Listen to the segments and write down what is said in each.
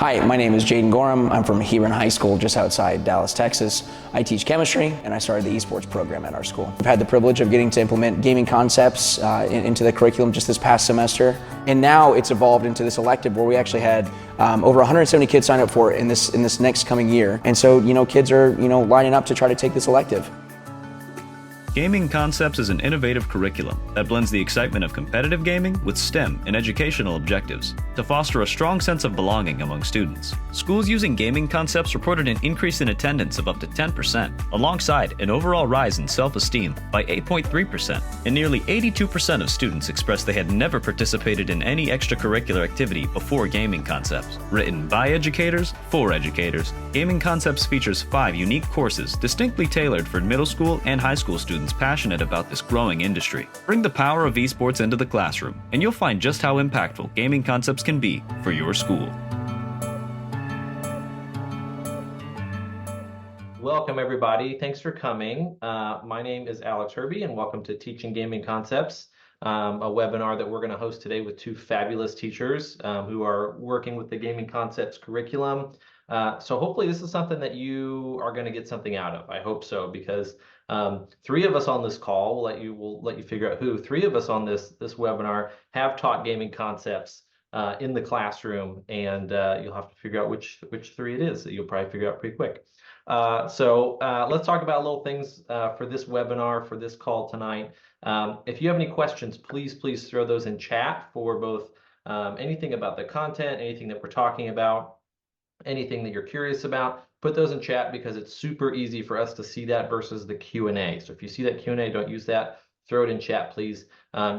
Hi, my name is Jaden Gorham. I'm from Hebron High School just outside Dallas, Texas. I teach chemistry and I started the esports program at our school. I've had the privilege of getting to implement gaming concepts into the curriculum just this past semester. And now it's evolved into this elective where we actually had over 170 kids sign up for it in this next coming year. And so, kids are, lining up to try to take this elective. Gaming Concepts is an innovative curriculum that blends the excitement of competitive gaming with STEM and educational objectives to foster a strong sense of belonging among students. Schools using Gaming Concepts reported an increase in attendance of up to 10%, alongside an overall rise in self-esteem by 8.3%, and nearly 82% of students expressed they had never participated in any extracurricular activity before Gaming Concepts. Written by educators, for educators, Gaming Concepts features 5 unique courses distinctly tailored for middle school and high school students passionate about this growing industry. Bring the power of esports into the classroom, and you'll find just how impactful Gaming Concepts can be for your school. Welcome, everybody. Thanks for coming. My name is Alex Herbie, and welcome to Teaching Gaming Concepts, a webinar that we're going to host today with 2 fabulous teachers who are working with the Gaming Concepts curriculum. So hopefully this is something that you are going to get something out of. I hope so, because 3 of us on this call, we'll let you figure out who. 3 of us on this webinar have taught gaming concepts in the classroom, and you'll have to figure out which 3 it is. You'll probably figure out pretty quick. So let's talk about little things for this webinar, for this call tonight. If you have any questions, please throw those in chat for both anything about the content, anything that we're talking about, anything that you're curious about. Put those in chat because it's super easy for us to see that versus the Q&A. So if you see that Q&A, don't use that. Throw it in chat, please.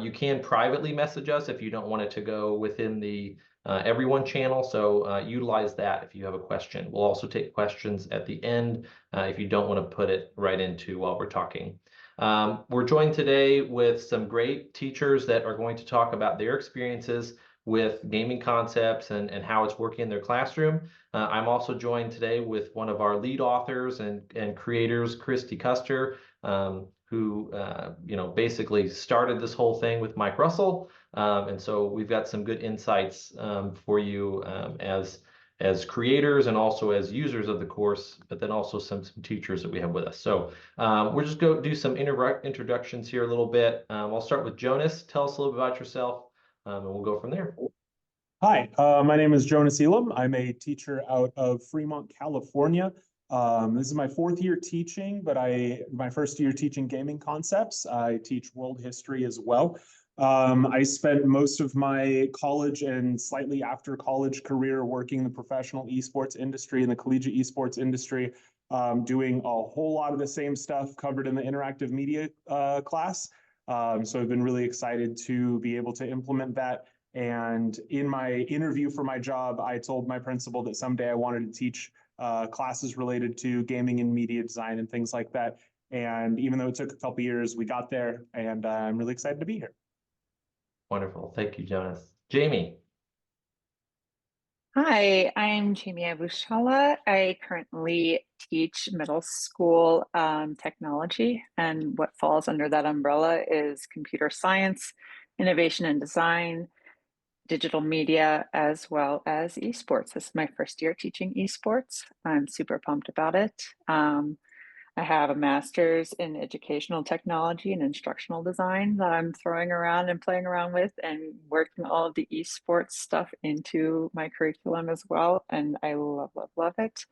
You can privately message us if you don't want it to go within the everyone channel. So utilize that if you have a question. We'll also take questions at the end if you don't want to put it right into while we're talking. We're joined today with some great teachers that are going to talk about their experiences with gaming concepts and how it's working in their classroom. I'm also joined today with one of our lead authors and creators, Christy Custer, who basically started this whole thing with Mike Russell. And so we've got some good insights for you as creators and also as users of the course, but then also some teachers that we have with us. So we're just going to do some introductions here a little bit. I'll start with Jonas. Tell us a little bit about yourself, and we'll go from there. Hi, my name is Jonas Elam. I'm a teacher out of Fremont, California. This is my 4th year teaching, but my 1st year teaching gaming concepts. I teach world history as well. I spent most of my college and slightly after college career working in the professional esports industry and the collegiate esports industry, doing a whole lot of the same stuff covered in the interactive media class. So I've been really excited to be able to implement that. And in my interview for my job, I told my principal that someday I wanted to teach classes related to gaming and media design and things like that. And even though it took a couple years, we got there, and I'm really excited to be here. Wonderful. Thank you, Jonas. Jamie. Hi, I'm Jamie Abushala. I currently teach middle school technology, and what falls under that umbrella is computer science, innovation and design, digital media, as well as esports. This is my 1st year teaching esports. I'm super pumped about it. I have a master's in educational technology and instructional design that I'm throwing around and playing around with and working all of the esports stuff into my curriculum as well. And I love it.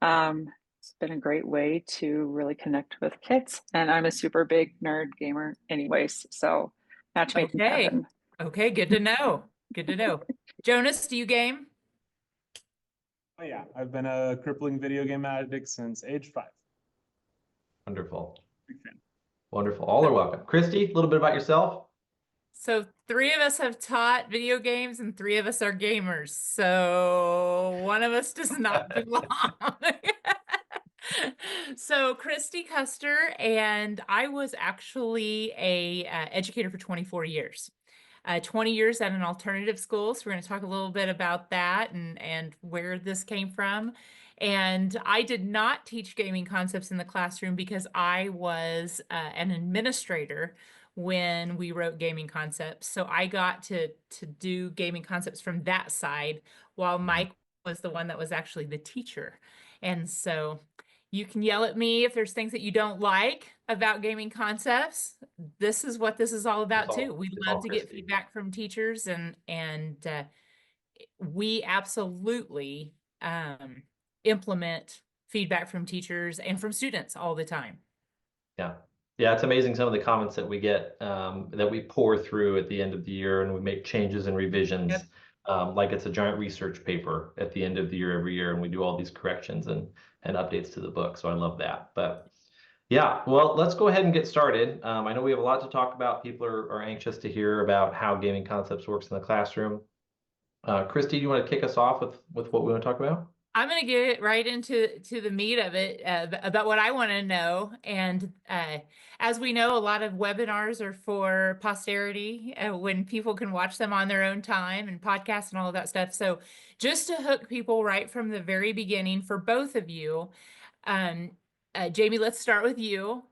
It's been a great way to really connect with kids. And I'm a super big nerd gamer anyways. So match made in heaven. Okay, good to know. Good to know. Jonas, do you game? Oh yeah, I've been a crippling video game addict since age 5. Wonderful. Wonderful. All are welcome. Christy, a little bit about yourself. So 3 of us have taught video games and 3 of us are gamers. So one of us does not belong. So Christy Custer, and I was actually a educator for 24 years. 20 years at an alternative school. So we're going to talk a little bit about that and where this came from. And I did not teach gaming concepts in the classroom because I was an administrator when we wrote gaming concepts. So I got to do gaming concepts from that side while Mike was the one that was actually the teacher. And so you can yell at me if there's things that you don't like about gaming concepts. This is what this is all about too. We It's love all to get Christy. feedback from teachers, and we absolutely implement feedback from teachers and from students all the time. Yeah. Yeah, it's amazing some of the comments that we get that we pour through at the end of the year, and we make changes and revisions. Yep. Like it's a giant research paper at the end of the year every year, and we do all these corrections and updates to the book. So I love that. But yeah, well, let's go ahead and get started. I know we have a lot to talk about. People are anxious to hear about how gaming concepts works in the classroom. Christy, do you want to kick us off with what we want to talk about? I'm going to get right into the meat of it, about what I want to know. And as we know, a lot of webinars are for posterity, when people can watch them on their own time, and podcasts and all of that stuff. So just to hook people right from the very beginning for both of you, Jamie, let's start with you.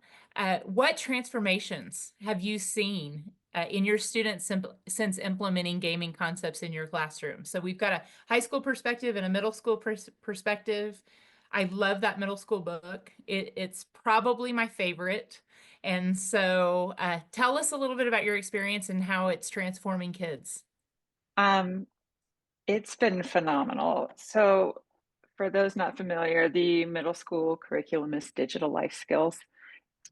What transformations have you seen in your students since implementing gaming concepts in your classroom? So we've got a high school perspective and a middle school perspective. I love that middle school book. It's probably my favorite. And so tell us a little bit about your experience and how it's transforming kids. It's been phenomenal. So for those not familiar, the middle school curriculum is digital life skills.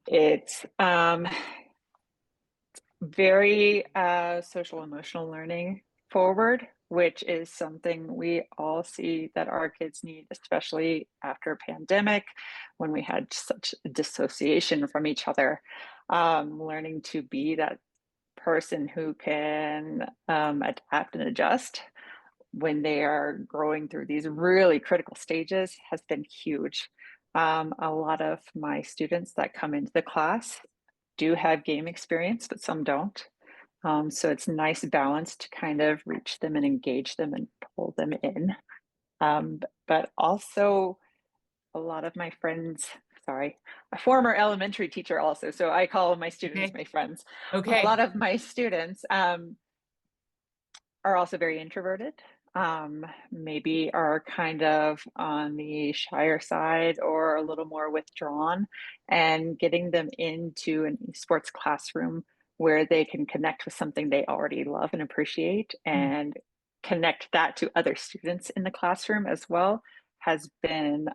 It's very social emotional learning forward, which is something we all see that our kids need, especially after a pandemic when we had such dissociation from each other. Learning to be that person who can adapt and adjust when they are growing through these really critical stages has been huge. A lot of my students that come into the class do have game experience, but some don't. So it's a nice balance to kind of reach them and engage them and pull them in. But also a lot of my friends, sorry, a former elementary teacher also, so I call my students Okay. my friends. Okay. A lot of my students are also very introverted, maybe are kind of on the shyer side or a little more withdrawn, and getting them into an esports classroom where they can connect with something they already love and appreciate and connect that to other students in the classroom as well has been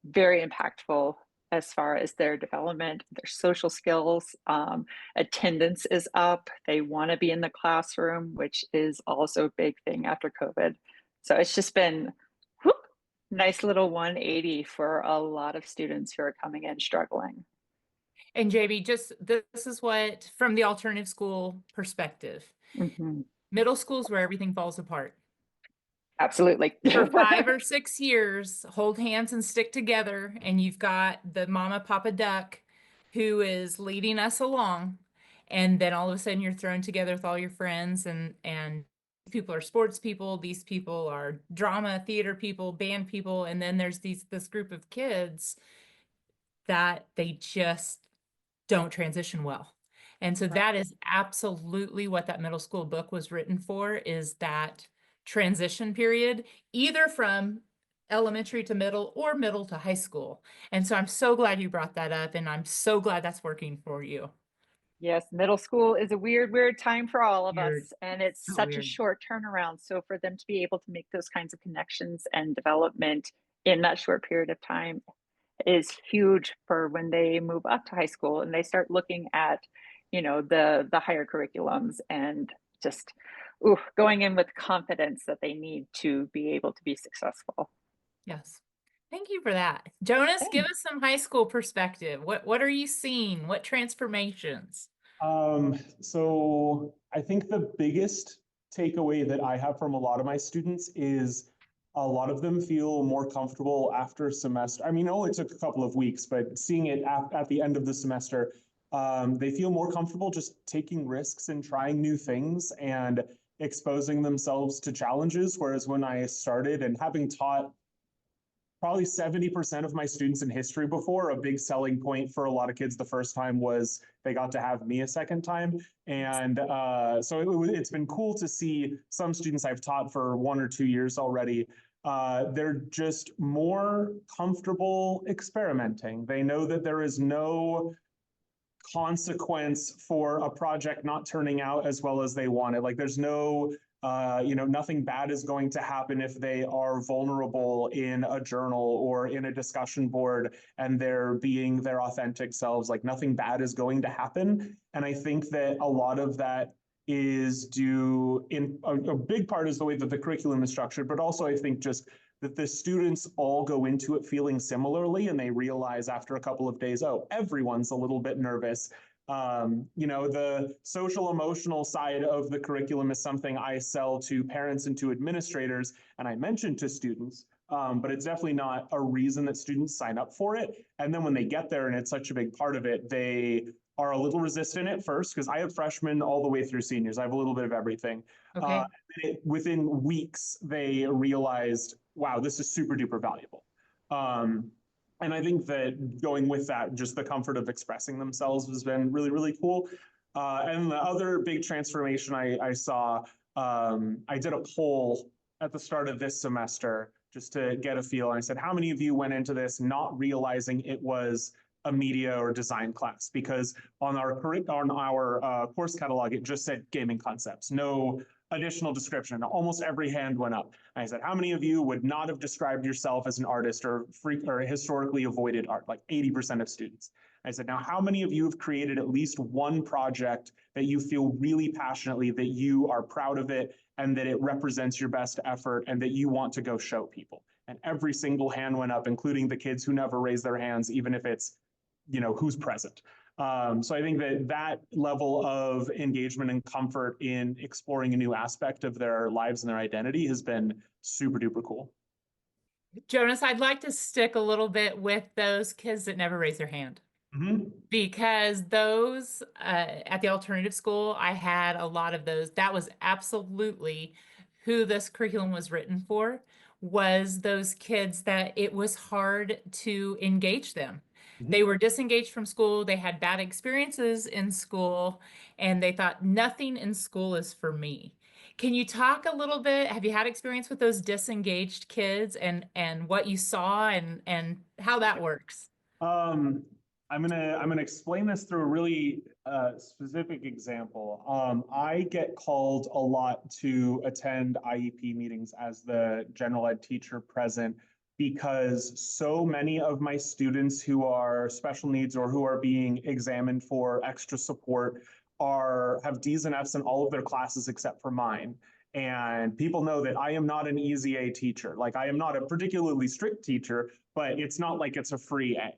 very impactful as far as their development, their social skills. Attendance is up. They want to be in the classroom, which is also a big thing after COVID. So it's just been whoop, nice little 180 for a lot of students who are coming in struggling. And JB, just this is what, from the alternative school perspective, middle school is where everything falls apart. Absolutely. For 5 or 6 years, hold hands and stick together, and you've got the mama papa duck who is leading us along, and then all of a sudden you're thrown together with all your friends, and people are sports people, these people are drama theater people, band people, and then there's this group of kids that they just don't transition well. And so that is absolutely what that middle school book was written for, is that transition period, either from elementary to middle or middle to high school. And so I'm so glad you brought that up, and I'm so glad that's working for you. Yes, middle school is a weird time for all of Weird. us, and it's So such a weird. short turnaround. So for them to be able to make those kinds of connections and development in that short period of time is huge for when they move up to high school and they start looking at, the higher curriculums and just going in with confidence that they need to be able to be successful. Yes. Thank you for that. Jonas, give us some high school perspective. What are you seeing? What transformations? So I think the biggest takeaway that I have from a lot of my students is a lot of them feel more comfortable after a semester. I mean, it only took a couple of weeks, but seeing it at the end of the semester, they feel more comfortable just taking risks and trying new things and exposing themselves to challenges. Whereas when I started, and having taught probably 70% of my students in history before, a big selling point for a lot of kids the first time was they got to have me a second time. And so it's been cool to see some students I've taught for 1 or 2 years already They're just more comfortable experimenting. They know that there is no consequence for a project not turning out as well as they wanted. Like there's no, nothing bad is going to happen if they are vulnerable in a journal or in a discussion board and they're being their authentic selves. Like nothing bad is going to happen. And I think that a lot of that is due in a big part is the way that the curriculum is structured, but also I think just that the students all go into it feeling similarly and they realize after a couple of days, oh, everyone's a little bit nervous. The social emotional side of the curriculum is something I sell to parents and to administrators, and I mention to students, but it's definitely not a reason that students sign up for it. And then when they get there and it's such a big part of it, they are a little resistant at first because I have freshmen all the way through seniors. I have a little bit of everything. Okay. Within weeks, they realized, wow, this is super duper valuable. And I think that going with that, just the comfort of expressing themselves has been really, really cool. And the other big transformation I saw, I did a poll at the start of this semester just to get a feel. And I said, how many of you went into this not realizing it was a media or design class? Because on our course catalog, it just said gaming concepts, no additional description. Almost every hand went up. I said, how many of you would not have described yourself as an artist or historically avoided art? Like 80% of students. I said, now how many of you have created at least one project that you feel really passionately that you are proud of it and that it represents your best effort and that you want to go show people? And every single hand went up, including the kids who never raise their hands, even if it's, who's present. So I think that level of engagement and comfort in exploring a new aspect of their lives and their identity has been super duper cool. Jonas, I'd like to stick a little bit with those kids that never raise their hand. Because those at the alternative school, I had a lot of those. That was absolutely who this curriculum was written for, was those kids that it was hard to engage them. They were disengaged from school. They had bad experiences in school, and they thought nothing in school is for me. Can you talk a little bit? Have you had experience with those disengaged kids and what you saw and how that works? I'm gonna explain this through a really specific example. I get called a lot to attend IEP meetings as the general ed teacher present because so many of my students who are special needs or who are being examined for extra support have D's and F's in all of their classes except for mine. And people know that I am not an easy A teacher. Like I am not a particularly strict teacher, but it's not like it's a free A.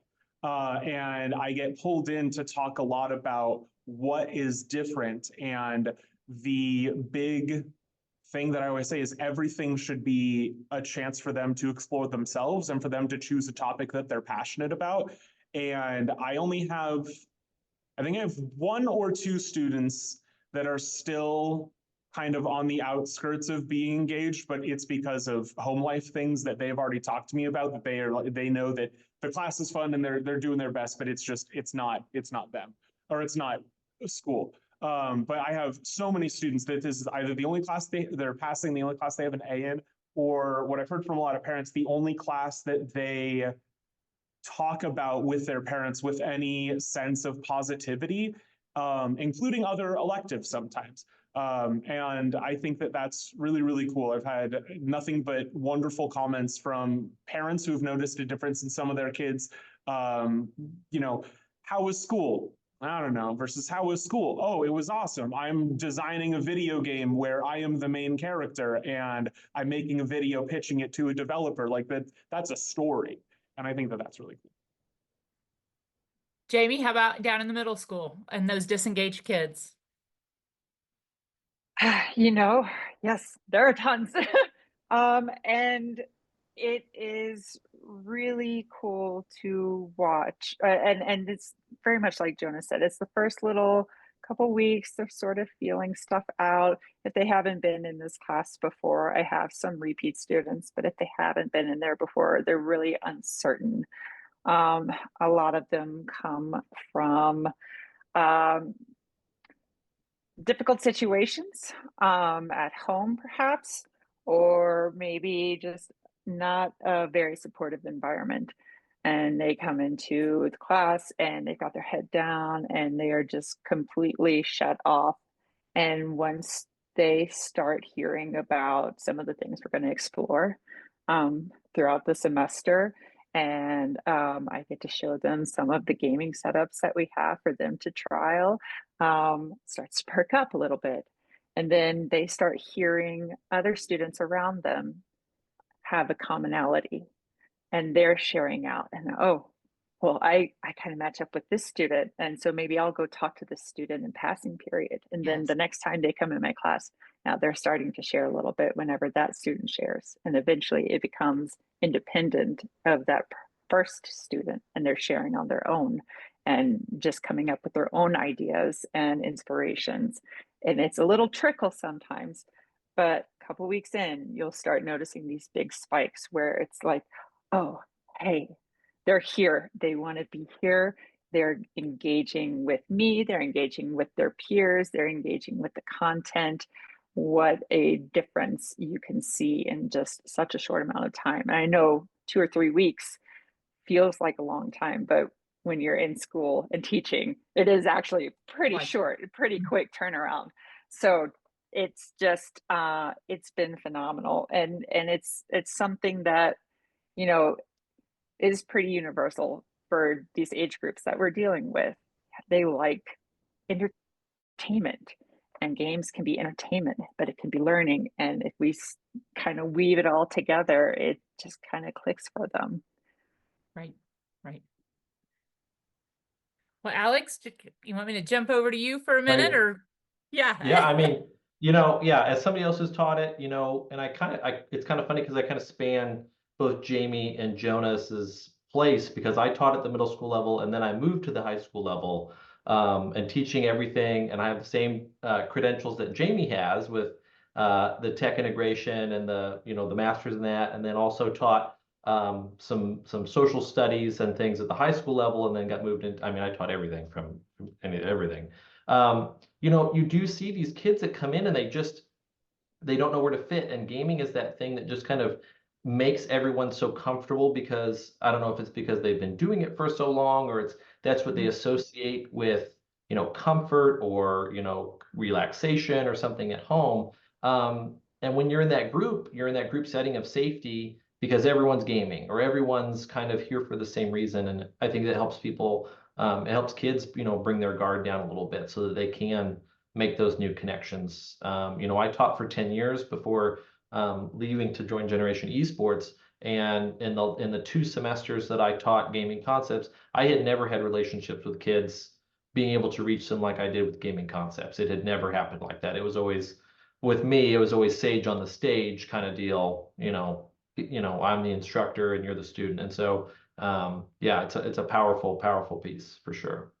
And I get pulled in to talk a lot about what is different. And the big thing that I always say is everything should be a chance for them to explore themselves and for them to choose a topic that they're passionate about. And I think I have 1 or 2 students that are still kind of on the outskirts of being engaged, but it's because of home life things that they've already talked to me about, that they know that the class is fun and they're doing their best, but it's not them, or it's not school. But I have so many students that this is either the only class they're passing, the only class they have an A in, or what I've heard from a lot of parents, the only class that they talk about with their parents with any sense of positivity, including other electives sometimes. And I think that that's really, really cool. I've had nothing but wonderful comments from parents who've noticed a difference in some of their kids. How was school? I don't know, versus how was school? Oh, it was awesome. I'm designing a video game where I am the main character and I'm making a video pitching it to a developer. Like that's a story. And I think that that's really cool. Jamie, how about down in the middle school and those disengaged kids? Yes, there are tons. And it is really cool to watch. And it's very much like Jonas said, it's the first little couple weeks, they're sort of feeling stuff out. If they haven't been in this class before, I have some repeat students, but if they haven't been in there before, they're really uncertain. A lot of them come from difficult situations at home, perhaps, or maybe just not a very supportive environment. And they come into the class and they've got their head down and they are just completely shut off. And once they start hearing about some of the things we're going to explore throughout the semester, and I get to show them some of the gaming setups that we have for them to trial, starts to perk up a little bit. And then they start hearing other students around them have a commonality and they're sharing out and oh, well, I kind of match up with this student, and so maybe I'll go talk to this student in passing period, and then Yes. the next time they come in my class, now they're starting to share a little bit whenever that student shares, and eventually it becomes independent of that first student, and they're sharing on their own and just coming up with their own ideas and inspirations. And it's a little trickle sometimes, but a couple weeks in, you'll start noticing these big spikes where it's like, oh, hey, they're here. They want to be here. They're engaging with me. They're engaging with their peers. They're engaging with the content. What a difference you can see in just such a short amount of time. And I know 2 or 3 weeks feels like a long time, but when you're in school and teaching, it is actually pretty Like, short, pretty quick turnaround. So it's just it's been phenomenal, and it's something that, you know, is pretty universal for these age groups that we're dealing with. They like entertainment, and games can be entertainment, but it can be learning. And if we kind of weave it all together, it just kind of clicks for them. right, right. Well, Alex, you want me to jump over to you for a minute, Right. or yeah? Yeah, I mean, yeah, as somebody else has taught it, and it's kind of funny because I kind of span both Jamie and Jonas's place because I taught at the middle school level and then I moved to the high school level, and teaching everything. And I have the same credentials that Jamie has with the tech integration and the masters in that, and then also taught some social studies and things at the high school level, and then got moved in. I mean, I taught everything from everything. You do see these kids that come in and they don't know where to fit. And gaming is that thing that just kind of makes everyone so comfortable because I don't know if it's because they've been doing it for so long or that's what they associate with, comfort or, relaxation or something at home. And when you're in that group setting of safety because everyone's gaming or everyone's kind of here for the same reason. And I think that helps people. It helps kids, bring their guard down a little bit so that they can make those new connections. I taught for 10 years before leaving to join Generation Esports. And in the 2 semesters that I taught gaming concepts, I had never had relationships with kids being able to reach them like I did with gaming concepts. It had never happened like that. It was always, with me, it was always sage on the stage kind of deal. I'm the instructor and you're the student. And so yeah, it's a powerful, powerful piece for sure.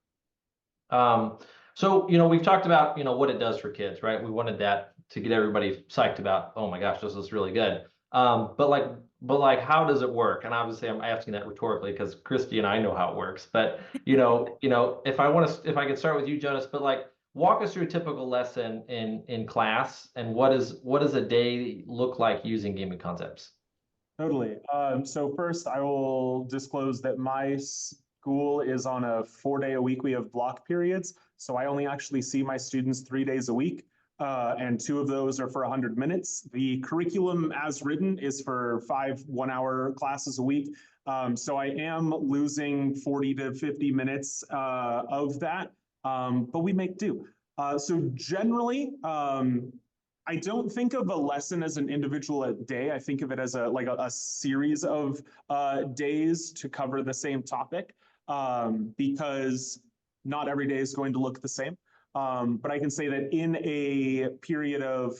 So, we've talked about, what it does for kids, right? We wanted that to get everybody psyched about, oh my gosh, this is really good. But like, how does it work? And obviously I'm asking that rhetorically because Christy and I know how it works, but if I can start with you, Jonas, but like, walk us through a typical lesson in class and what does a day look like using gaming concepts? Totally. So first, I will disclose that my school is on a 4-day-a-week. We have block periods, so I only actually see my students 3 days a week, and 2 of those are for 100 minutes. The curriculum as written is for 5 one-hour classes a week, so I am losing 40 to 50 minutes of that, but we make do. So generally, I don't think of a lesson as an individual day. I think of it as a series of days to cover the same topic, because not every day is going to look the same. But I can say that in a period of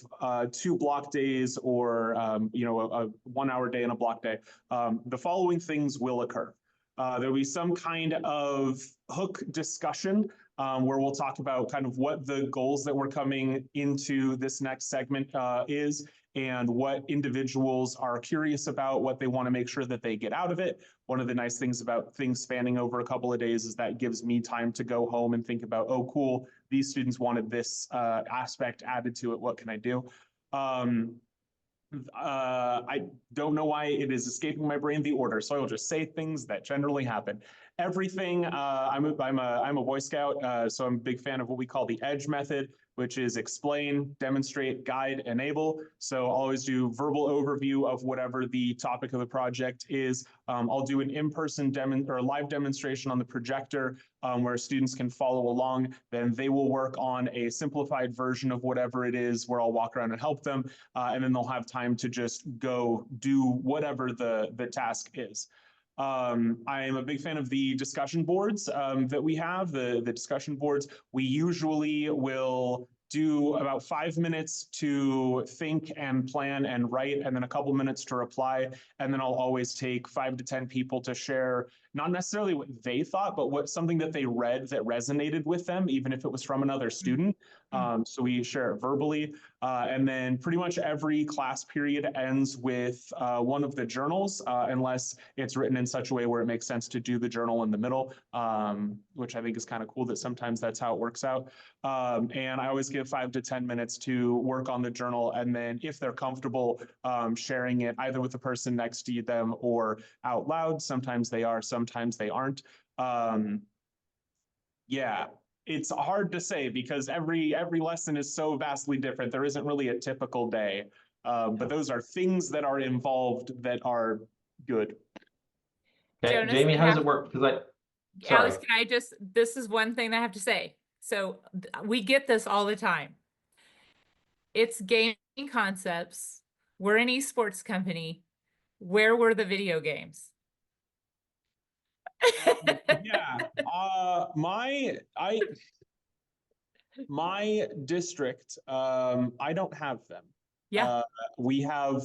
2 block days or a 1-hour day and a block day, the following things will occur. There'll be some kind of hook discussion where we'll talk about kind of what the goals that we're coming into this next segment is, and what individuals are curious about, what they want to make sure that they get out of it. One of the nice things about things spanning over a couple of days is that gives me time to go home and think about, oh, cool, these students wanted this aspect added to it. What can I do? I don't know why it is escaping my brain the order, so I will just say things that generally happen. Everything. I'm a Boy Scout, so I'm a big fan of what we call the EDGE method, which is explain, demonstrate, guide, enable. So I'll always do verbal overview of whatever the topic of the project is. I'll do an in-person or live demonstration on the projector where students can follow along. Then they will work on a simplified version of whatever it is where I'll walk around and help them. And then they'll have time to just go do whatever the task is. I am a big fan of the discussion boards that we have. The discussion boards, we usually will do about 5 minutes to think and plan and write, and then a couple minutes to reply. And then I'll always take 5 to 10 people to share, not necessarily what they thought, but what something that they read that resonated with them, even if it was from another student. So we share it verbally. And then pretty much every class period ends with one of the journals, unless it's written in such a way where it makes sense to do the journal in the middle, which I think is kind of cool that sometimes that's how it works out. And I always give 5 to 10 minutes to work on the journal. And then if they're comfortable sharing it either with the person next to them or out loud, sometimes they are, sometimes they aren't. Yeah, it's hard to say because every lesson is so vastly different. There isn't really a typical day, but those are things that are involved that are good. Okay, Jonas, Jamie, I how does have- it work? Because Alex, can I just, this is one thing that I have to say. So we get this all the time. It's gaming concepts. We're an esports company. Where were the video games? Yeah, my district, I don't have them. Yeah. We have,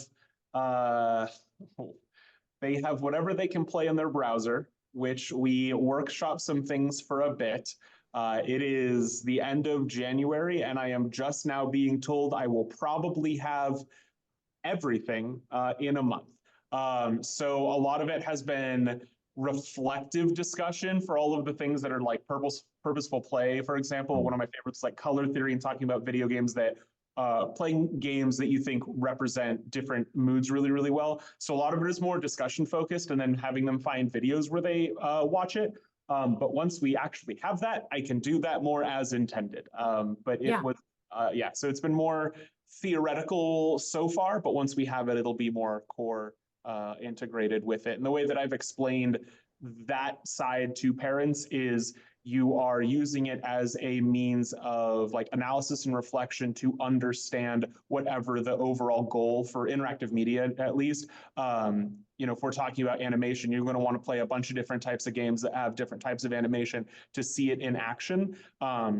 they have whatever they can play in their browser, which we workshop some things for a bit. It is the end of January, and I am just now being told I will probably have everything in a month. So a lot of it has been reflective discussion for all of the things that are like purposeful play. For example, one of my favorites is like color theory and talking about video games that playing games that you think represent different moods really, really well. So a lot of it is more discussion focused and then having them find videos where they watch it. But once we actually have that, I can do that more as intended. But it was, so it's been more theoretical so far, but once we have it, it'll be more core integrated with it. And the way that I've explained that side to parents is you are using it as a means of like analysis and reflection to understand whatever the overall goal for interactive media, at least. If we're talking about animation, you're going to want to play a bunch of different types of games that have different types of animation to see it in action.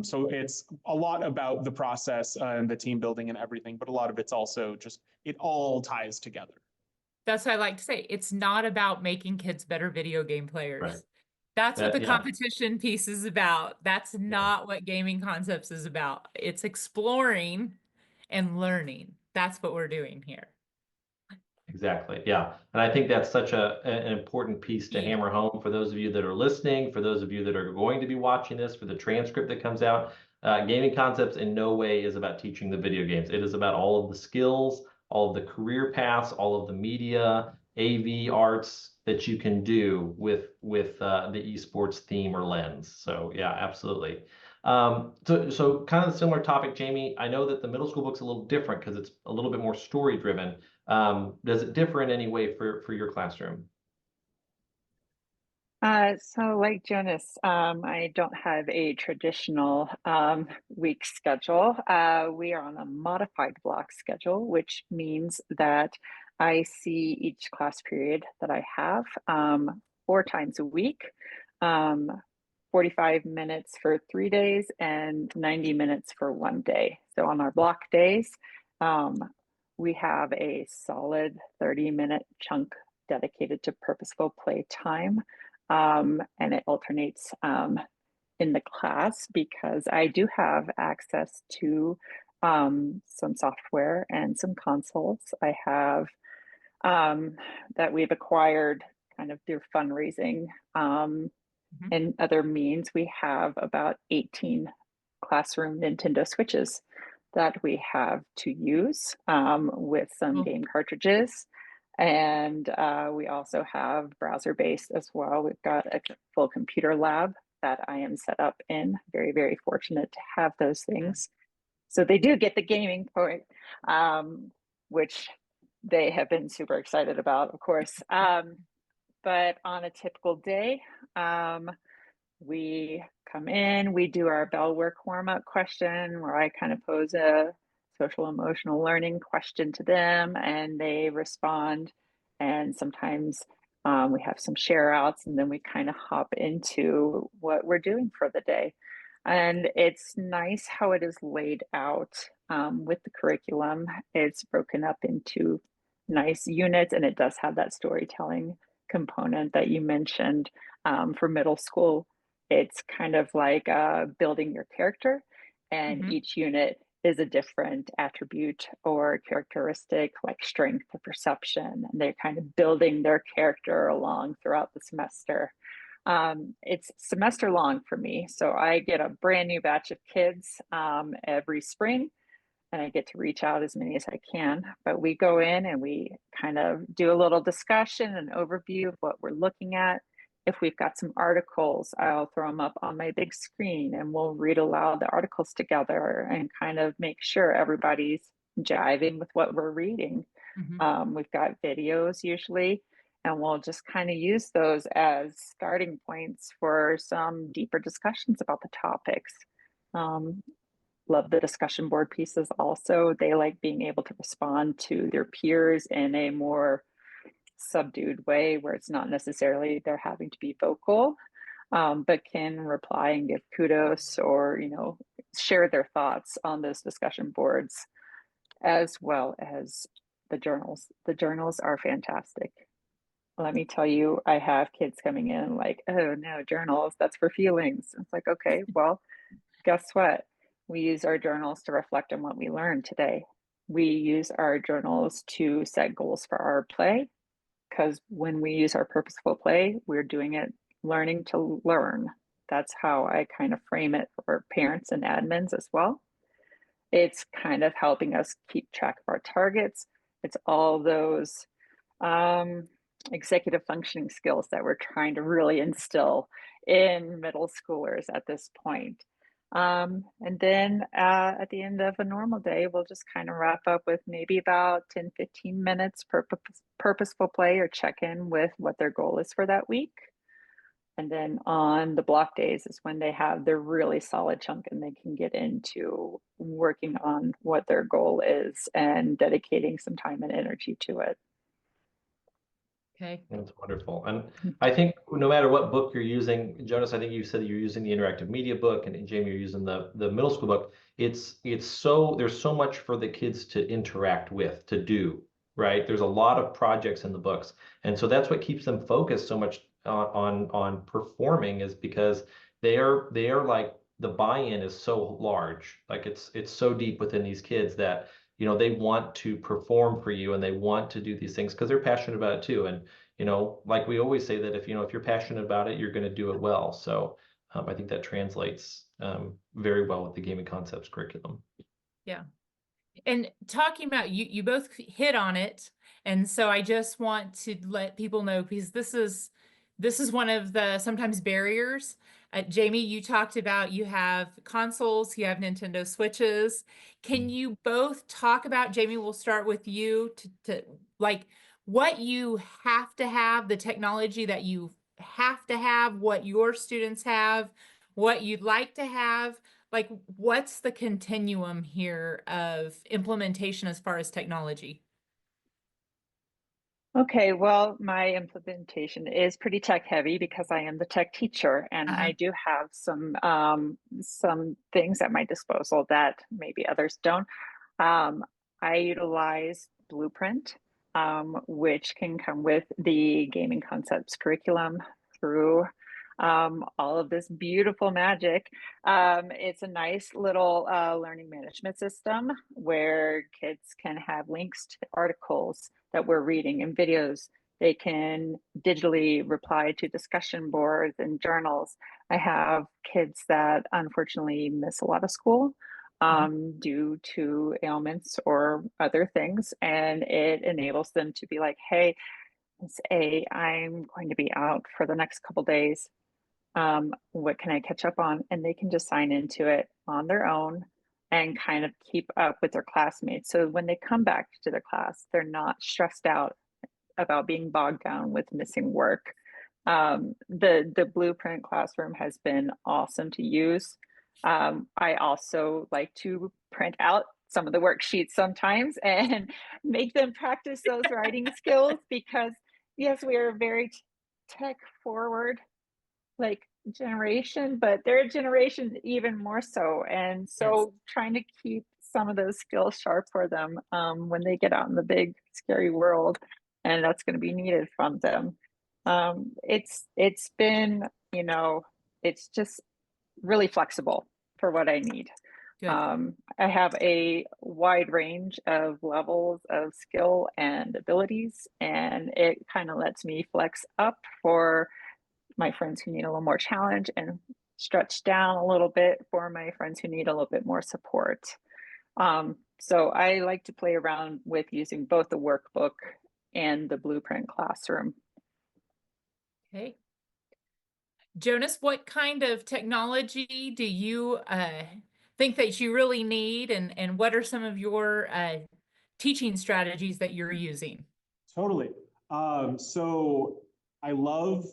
So it's a lot about the process and the team building and everything, but a lot of it's also just, it all ties together. That's what I like to say. It's not about making kids better video game players. Right. That's what the competition piece is about. That's not what gaming concepts is about. It's exploring and learning. That's what we're doing here. Exactly. Yeah. And I think that's such an important piece to hammer home for those of you that are listening, for those of you that are going to be watching this, for the transcript that comes out. Gaming concepts in no way is about teaching the video games. It is about all of the skills, all of the career paths, all of the media, AV, arts that you can do with the esports theme or lens. So yeah, absolutely. So kind of a similar topic, Jamie. I know that the middle school book's a little different because it's a little bit more story driven. Does it differ in any way for your classroom? So like Jonas, I don't have a traditional week schedule. We are on a modified block schedule, which means that I see each class period that I have 4 times a week, 45 minutes for 3 days and 90 minutes for 1 day. So on our block days, we have a solid 30-minute chunk dedicated to purposeful play time. And it alternates in the class because I do have access to some software and some consoles. I have that we've acquired kind of through fundraising and other means. We have about 18 classroom Nintendo Switches that we have to use with some Cool. game cartridges. And we also have browser-based as well. We've got a full computer lab that I am set up in. Very, very fortunate to have those things. So they do get the gaming point, which they have been super excited about, of course. But on a typical day, we come in, we do our bell work warm-up question where I kind of pose a social emotional learning question to them and they respond. And sometimes we have some share outs and then we kind of hop into what we're doing for the day. And it's nice how it is laid out with the curriculum. It's broken up into nice units and it does have that storytelling component that you mentioned for middle school. It's kind of like building your character, and each unit is a different attribute or characteristic, like strength or perception, and they're kind of building their character along throughout the semester. It's semester long for me, so I get a brand new batch of kids every spring, and I get to reach out as many as I can. But we go in and we kind of do a little discussion and overview of what we're looking at. If we've got some articles, I'll throw them up on my big screen and we'll read aloud the articles together and kind of make sure everybody's jiving with what we're reading. We've got videos usually, and we'll just kind of use those as starting points for some deeper discussions about the topics. Love the discussion board pieces also. They like being able to respond to their peers in a more subdued way where it's not necessarily they're having to be vocal, but can reply and give kudos or, you know, share their thoughts on those discussion boards, as well as the journals. The journals are fantastic. Let me tell you, I have kids coming in like, oh no, journals, that's for feelings. It's like, okay, well, guess what? We use our journals to reflect on what we learned today. We use our journals to set goals for our play, because when we use our purposeful play, we're doing it learning to learn. That's how I kind of frame it for parents and admins as well. It's kind of helping us keep track of our targets. It's all those executive functioning skills that we're trying to really instill in middle schoolers at this point. And then at the end of a normal day, we'll just kind of wrap up with maybe about 10, 15 minutes per purposeful play or check in with what their goal is for that week. And then on the block days is when they have their really solid chunk and they can get into working on what their goal is and dedicating some time and energy to it. Okay. That's wonderful. And I think no matter what book you're using, Jonas, I think you said you're using the interactive media book, and Jamie, you're using the middle school book. It's so there's so much for the kids to interact with, to do, right? There's a lot of projects in the books. And so that's what keeps them focused so much on performing, is because they are like, the buy-in is so large. Like it's so deep within these kids that, you know, they want to perform for you and they want to do these things because they're passionate about it too. And, you know, like we always say that if you're passionate about it, you're going to do it well. So I think that translates very well with the gaming concepts curriculum. Yeah. And talking about, you both hit on it. And so I just want to let people know, because this is one of the sometimes barriers. Jamie, you talked about you have consoles, you have Nintendo Switches. Can you both talk about, Jamie, we'll start with you, to like what you have to have, the technology that you have to have, what your students have, what you'd like to have, like what's the continuum here of implementation as far as technology? Okay, well, my implementation is pretty tech heavy because I am the tech teacher, and I do have some things at my disposal that maybe others don't. I utilize Blueprint, which can come with the gaming concepts curriculum through all of this beautiful magic. It's a nice little learning management system where kids can have links to articles that we're reading and videos. They can digitally reply to discussion boards and journals. I have kids that unfortunately miss a lot of school, due to ailments or other things. And it enables them to be like, hey, I'm going to be out for the next couple days. What can I catch up on? And they can just sign into it on their own and kind of keep up with their classmates. So when they come back to their class, they're not stressed out about being bogged down with missing work. The Blueprint classroom has been awesome to use. I also like to print out some of the worksheets sometimes and make them practice those writing skills because yes, we are very tech forward like generation, but their generation even more so. And so trying to keep some of those skills sharp for them when they get out in the big scary world, and that's going to be needed from them. It's been, you know, it's just really flexible for what I need. Good. I have a wide range of levels of skill and abilities, and it kind of lets me flex up for my friends who need a little more challenge and stretch down a little bit for my friends who need a little bit more support. So I like to play around with using both the workbook and the Blueprint classroom. Okay. Jonas, what kind of technology do you think that you really need, and what are some of your teaching strategies that you're using? Totally. So I love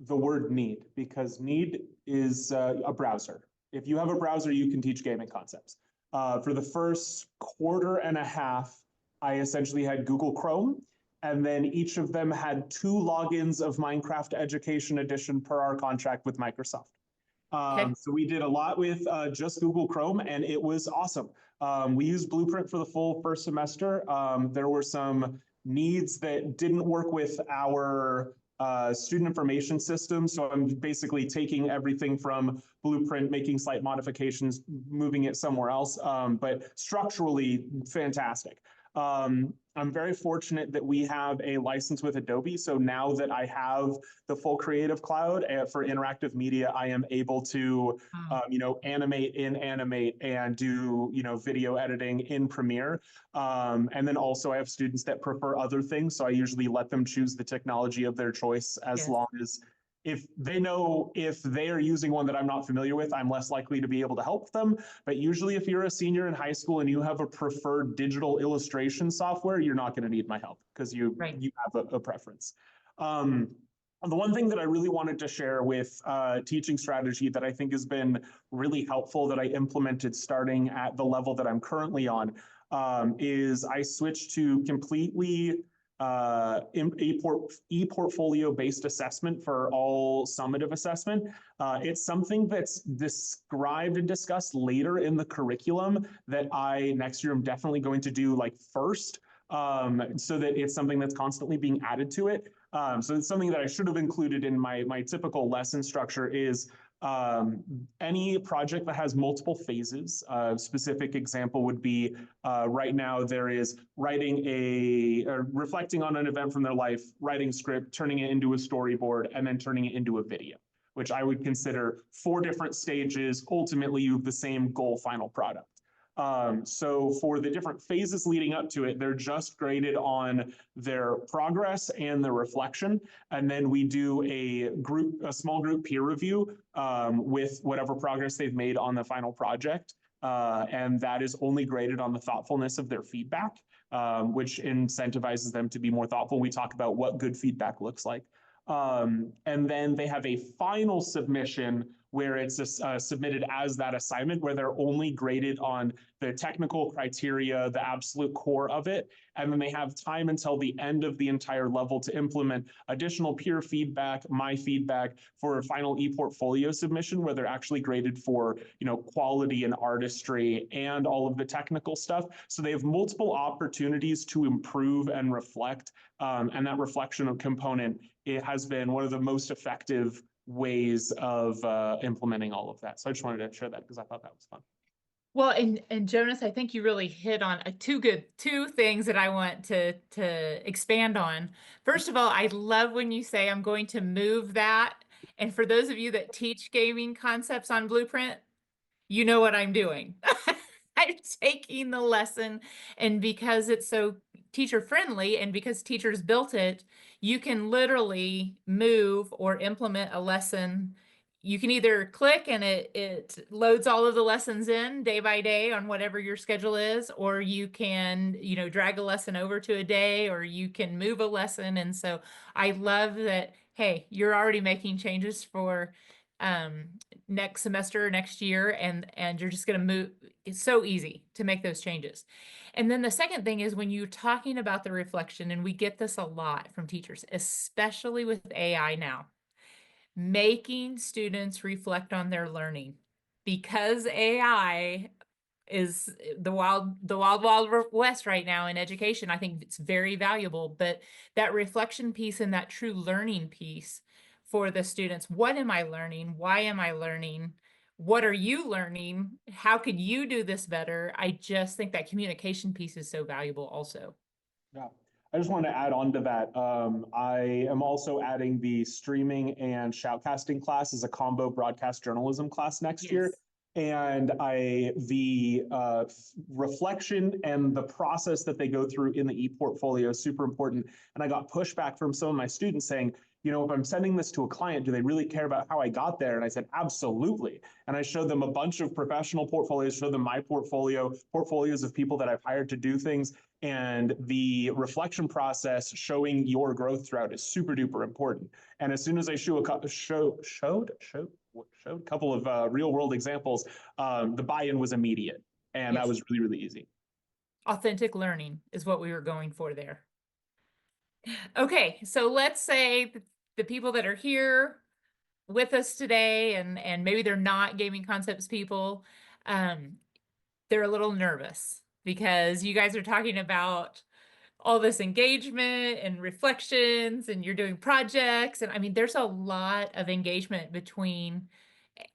the word need because need is a browser. If you have a browser, you can teach gaming concepts. For the first quarter and a half, I essentially had Google Chrome, and then each of them had 2 logins of Minecraft Education Edition per our contract with Microsoft. So we did a lot with just Google Chrome, and it was awesome. We used Blueprint for the full first semester. There were some needs that didn't work with our student information system. So I'm basically taking everything from Blueprint, making slight modifications, moving it somewhere else, but structurally fantastic. I'm very fortunate that we have a license with Adobe. So now that I have the full Creative Cloud for interactive media, I am able to, animate in Animate and do, video editing in Premiere. And then also I have students that prefer other things. So I usually let them choose the technology of their choice as long as if they know if they are using one that I'm not familiar with, I'm less likely to be able to help them. But usually if you're a senior in high school and you have a preferred digital illustration software, you're not going to need my help because you have a preference. The one thing that I really wanted to share with teaching strategy that I think has been really helpful that I implemented starting at the level that I'm currently on is I switched to completely e-portfolio based assessment for all summative assessment. It's something that's described and discussed later in the curriculum that I next year I'm definitely going to do like first, so that it's something that's constantly being added to it. So it's something that I should have included in my typical lesson structure is any project that has multiple phases. A specific example would be right now there is reflecting on an event from their life, writing script, turning it into a storyboard, and then turning it into a video, which I would consider 4 different stages. Ultimately, you have the same goal final product. So for the different phases leading up to it, they're just graded on their progress and their reflection. And then we do a small group peer review with whatever progress they've made on the final project. And that is only graded on the thoughtfulness of their feedback, which incentivizes them to be more thoughtful. We talk about what good feedback looks like. And then they have a final submission where it's submitted as that assignment, where they're only graded on the technical criteria, the absolute core of it. And then they have time until the end of the entire level to implement additional peer feedback, my feedback for a final e-portfolio submission, where they're actually graded for, quality and artistry and all of the technical stuff. So they have multiple opportunities to improve and reflect. And that reflection component, it has been one of the most effective ways of implementing all of that. So I just wanted to share that because I thought that was fun. Well, and Jonas, I think you really hit on two things that I want to expand on. First of all, I love when you say I'm going to move that. And for those of you that teach gaming concepts on Blueprint, you know what I'm doing. taking the lesson. And because it's so teacher friendly and because teachers built it, you can literally move or implement a lesson. You can either click and it loads all of the lessons in day by day on whatever your schedule is, or you can, drag a lesson over to a day, or you can move a lesson. And so I love that, hey, you're already making changes for next semester, next year, and you're just going to move. It's so easy to make those changes. And then the second thing is when you're talking about the reflection, and we get this a lot from teachers, especially with AI now, making students reflect on their learning, because AI is the wild west right now in education. I think it's very valuable, but that reflection piece and that true learning piece for the students. What am I learning? Why am I learning? What are you learning? How could you do this better? I just think that communication piece is so valuable also. Yeah, I just want to add on to that. I am also adding the streaming and shoutcasting class as a combo broadcast journalism class next year. And the reflection and the process that they go through in the ePortfolio is super important. And I got pushback from some of my students saying, if I'm sending this to a client, do they really care about how I got there? And I said, absolutely. And I showed them a bunch of professional portfolios, showed them my portfolio, portfolios of people that I've hired to do things. And the reflection process showing your growth throughout is super duper important. And as soon as I showed a couple of real world examples, the buy-in was immediate. And that was really, really easy. Authentic learning is what we were going for there. Okay, so let's say the people that are here with us today, and maybe they're not gaming concepts people, they're a little nervous because you guys are talking about all this engagement and reflections, and you're doing projects. And I mean, there's a lot of engagement between,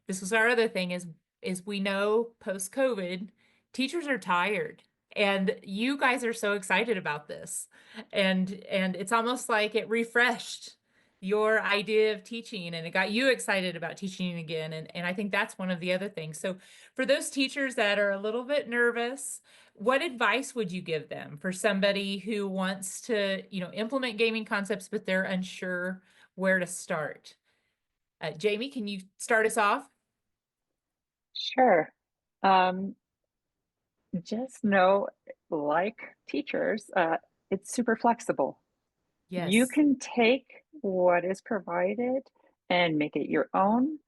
this was our other thing, is we know post-COVID, teachers are tired. And you guys are so excited about this. And it's almost like it refreshed your idea of teaching, and it got you excited about teaching again. And I think that's one of the other things. So for those teachers that are a little bit nervous, what advice would you give them for somebody who wants to, implement gaming concepts, but they're unsure where to start? Jamie, can you start us off? Sure. Just know, like teachers, it's super flexible. Yes. You can take what is provided and make it your own.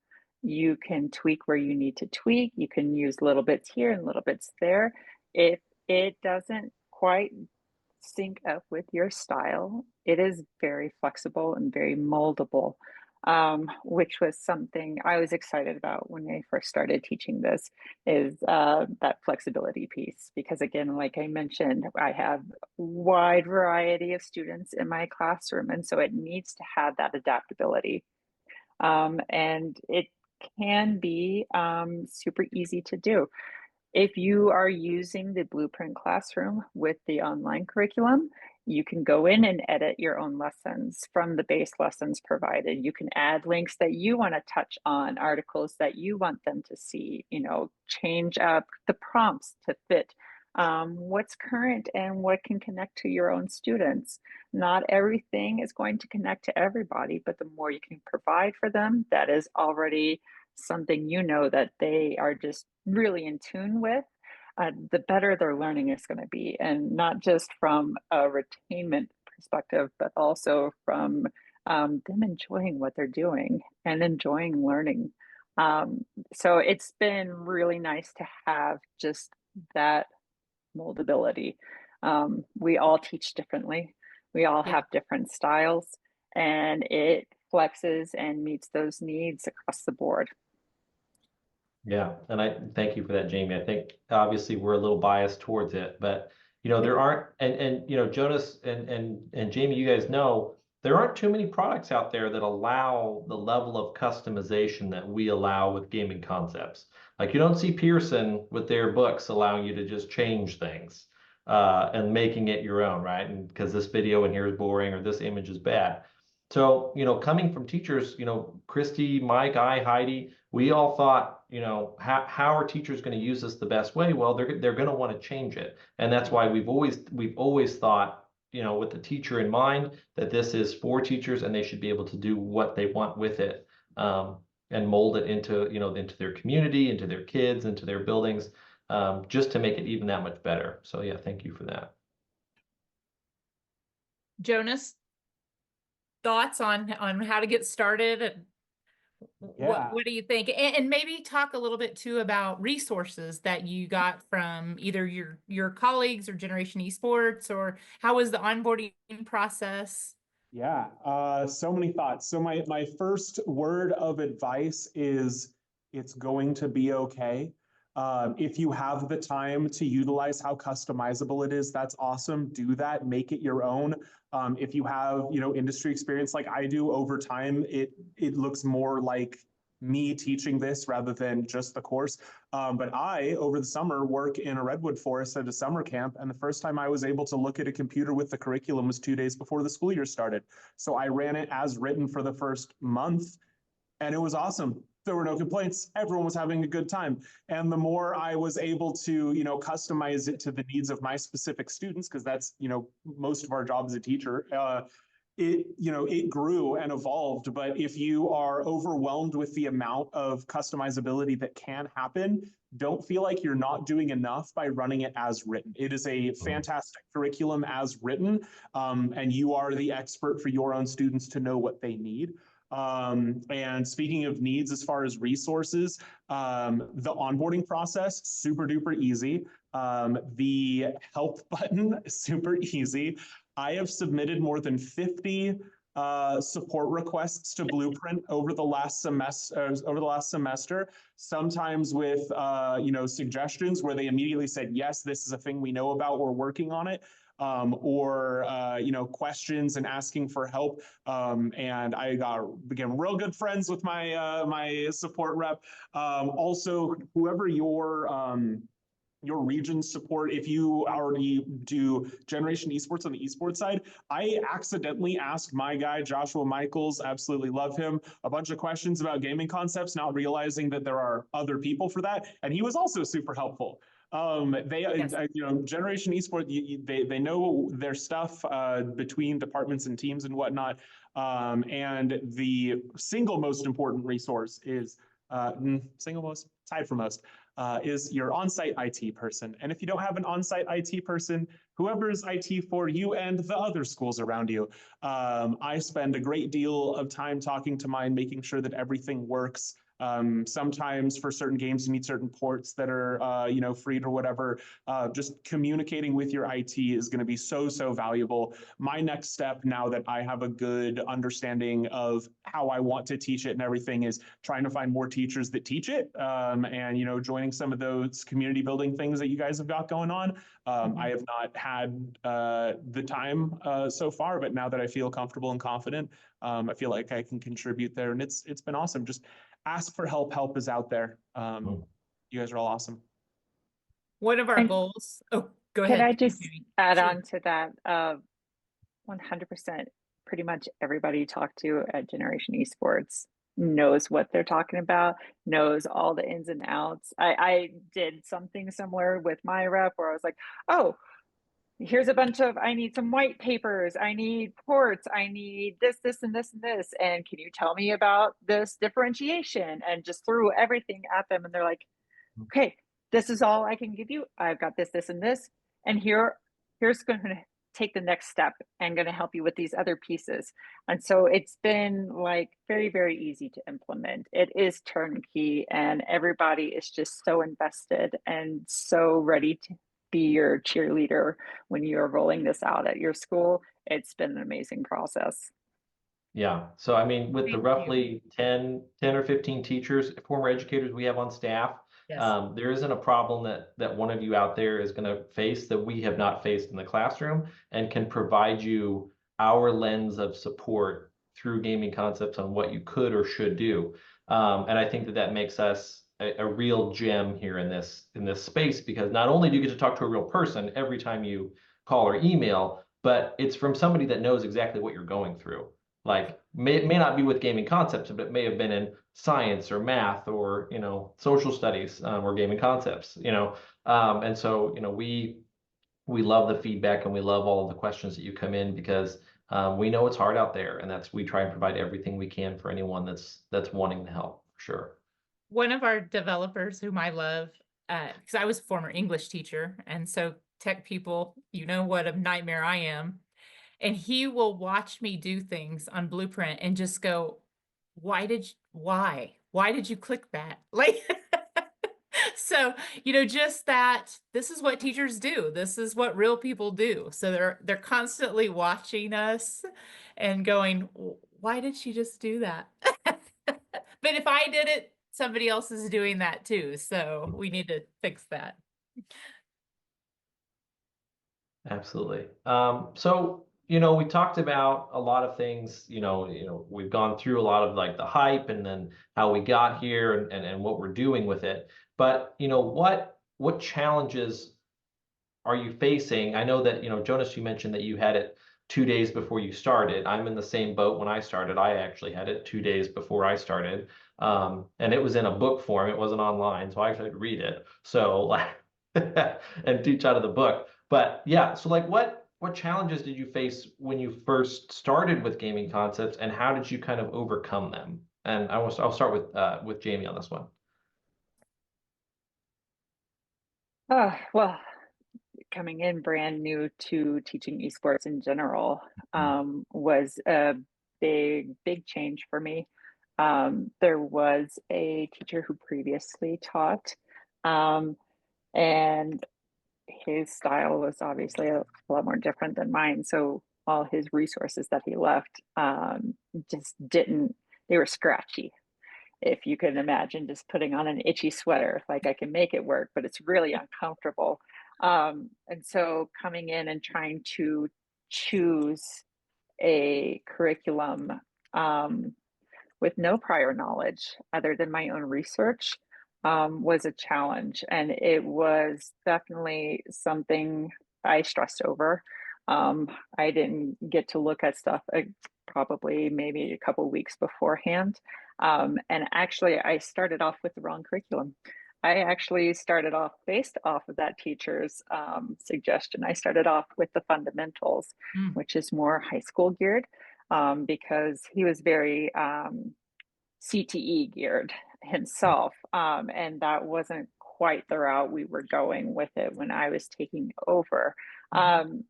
You can tweak where you need to tweak. You can use little bits here and little bits there. If it doesn't quite sync up with your style, it is very flexible and very moldable. Which was something I was excited about when I first started teaching this, is that flexibility piece. Because again, like I mentioned, I have a wide variety of students in my classroom, and so it needs to have that adaptability. And it can be super easy to do. If you are using the Blueprint Classroom with the online curriculum, you can go in and edit your own lessons from the base lessons provided. You can add links that you want to touch on, articles that you want them to see, change up the prompts to fit what's current and what can connect to your own students. Not everything is going to connect to everybody, but the more you can provide for them, that is already something that they are just really in tune with, the better their learning is going to be. And not just from a retainment perspective, but also from them enjoying what they're doing and enjoying learning. So it's been really nice to have just that moldability. We all teach differently. We all have different styles, and it flexes and meets those needs across the board. Yeah, and I thank you for that, Jamie. I think obviously we're a little biased towards it, but there aren't, and Jonas and Jamie, you guys know there aren't too many products out there that allow the level of customization that we allow with gaming concepts. Like you don't see Pearson with their books allowing you to just change things and making it your own, right? And because this video in here is boring or this image is bad. So, coming from teachers, Christy, Mike, Heidi, we all thought, you know, how are teachers going to use this the best way? Well, they're going to want to change it, and that's why we've always thought, you know, with the teacher in mind, that this is for teachers and they should be able to do what they want with it, and mold it into, you know, into their community, into their kids, into their buildings, just to make it even that much better. So yeah, thank you for that. Jonas, thoughts on how to get started, and Yeah. what do you think? And maybe talk a little bit too about resources that you got from either your colleagues or Generation Esports, or how was the onboarding process? Yeah, so many thoughts. So my first word of advice is it's going to be okay. If you have the time to utilize how customizable it is, that's awesome. Do that, make it your own. If you have, you know, industry experience like I do, over time, it looks more like me teaching this rather than just the course. But I, over the summer, work in a redwood forest at a summer camp. And the first time I was able to look at a computer with the curriculum was 2 days before the school year started. So I ran it as written for the first month, and it was awesome. There were no complaints. Everyone was having a good time. And the more I was able to, you know, customize it to the needs of my specific students, because that's, you know, most of our job as a teacher, it grew and evolved. But if you are overwhelmed with the amount of customizability that can happen, don't feel like you're not doing enough by running it as written. It is a fantastic curriculum as written, and you are the expert for your own students to know what they need. And speaking of needs, as far as resources, the onboarding process, super duper easy. The help button, super easy. I have submitted more than 50 support requests to Blueprint over the last semester, sometimes with suggestions where they immediately said, yes, this is a thing we know about, we're working on it. Or questions and asking for help. And I became real good friends with my my support rep. Also, whoever your region support, if you already do Generation Esports on the esports side, I accidentally asked my guy, Joshua Michaels, absolutely love him, a bunch of questions about gaming concepts, not realizing that there are other people for that. And he was also super helpful. Yes. Generation Esports, they know their stuff between departments and teams and whatnot. And the single most important resource is tied for most, is your on-site IT person. And if you don't have an on-site IT person, whoever's IT for you and the other schools around you. I spend a great deal of time talking to mine, making sure that everything works. Sometimes for certain games, you need certain ports that are, freed or whatever. Just communicating with your IT is going to be so valuable. My next step, now that I have a good understanding of how I want to teach it and everything, is trying to find more teachers that teach it, and joining some of those community building things that you guys have got going on. I have not had the time so far, but now that I feel comfortable and confident, I feel like I can contribute there, and it's been awesome. Just ask for help. Help is out there. You guys are all awesome. One of our And goals. Oh, go ahead. Can I just add Sure. on to that? 100%, pretty much everybody you talk to at Generation Esports knows what they're talking about, knows all the ins and outs. I did something similar with my rep where I was like, oh, here's a bunch of, I need some white papers, I need ports, I need this, and this, and this. And can you tell me about this differentiation? And just threw everything at them. And they're like, okay, this is all I can give you. I've got this, and this. And here's going to take the next step and going to help you with these other pieces. And so it's been like very, very easy to implement. It is turnkey, and everybody is just so invested and so ready to be your cheerleader when you're rolling this out at your school. It's been an amazing process. Yeah. So, I mean, with the Thank roughly 10 or 15 teachers, former educators we have on staff, Yes. there isn't a problem that one of you out there is going to face that we have not faced in the classroom, and can provide you our lens of support through gaming concepts on what you could or should do. And I think that makes us a real gem here in this space, because not only do you get to talk to a real person every time you call or email, but it's from somebody that knows exactly what you're going through. like may not be with gaming concepts, but it may have been in science or math or, you know, social studies, or gaming concepts, you know. And so, you know, we love the feedback and we love all of the questions that you come in because we know it's hard out there, and we try and provide everything we can for anyone that's wanting to help, for sure. One of our developers whom I love, because I was a former English teacher, and so tech people, you know what a nightmare I am. And he will watch me do things on Blueprint and just go, why did you click that? Like, so, you know, just that this is what teachers do. This is what real people do. So they're constantly watching us and going, why did she just do that? But if I did it, somebody else is doing that too. So we need to fix that. Absolutely. So, you know, we talked about a lot of things, we've gone through a lot of like the hype and then how we got here and what we're doing with it. But, you know, what challenges are you facing? I know that, Jonas, you mentioned that you had it 2 days before you started. I'm in the same boat when I started. I actually had it 2 days before I started. And it was in a book form. It wasn't online, so I actually had to read it. So like, and teach out of the book. But yeah, so like what challenges did you face when you first started with gaming concepts, and how did you kind of overcome them? And I'll start with Jamie on this one. Well, coming in brand new to teaching esports in general was a big change for me. There was a teacher who previously taught, and his style was obviously a lot more different than mine. So all his resources that he left just didn't, they were scratchy. If you can imagine just putting on an itchy sweater, like I can make it work, but it's really uncomfortable. And so coming in and trying to choose a curriculum with no prior knowledge other than my own research was a challenge. And it was definitely something I stressed over. I didn't get to look at stuff probably maybe a couple weeks beforehand. And actually, I started off with the wrong curriculum. I actually started off based off of that teacher's suggestion. I started off with the fundamentals, which is more high school geared, because he was very CTE geared himself. And that wasn't quite the route we were going with it when I was taking over. And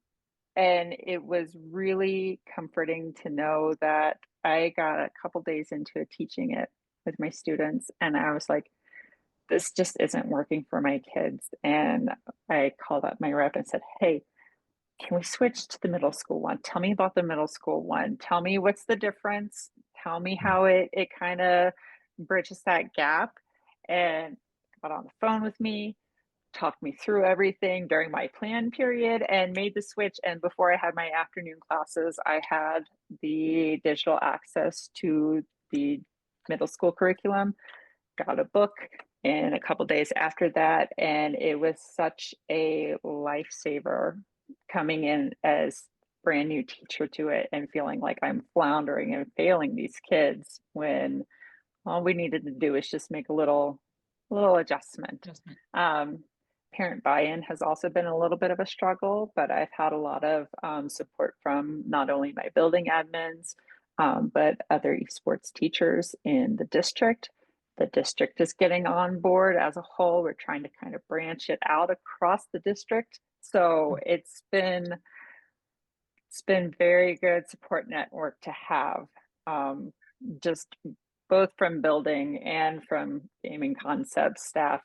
it was really comforting to know that I got a couple days into teaching it with my students, and I was like, this just isn't working for my kids. And I called up my rep and said, hey, can we switch to the middle school one? Tell me about the middle school one. Tell me what's the difference. Tell me how it kind of bridges that gap. And got on the phone with me, talked me through everything during my plan period, and made the switch. And before I had my afternoon classes, I had the digital access to the middle school curriculum, got a book in a couple days after that. And it was such a lifesaver coming in as brand new teacher to it and feeling like I'm floundering and failing these kids when all we needed to do is just make a little adjustment. Parent buy-in has also been a little bit of a struggle, but I've had a lot of support from not only my building admins, but other esports teachers in the district. The district is getting on board as a whole. We're trying to kind of branch it out across the district. So it's been very good support network to have, just both from building and from gaming concepts staff.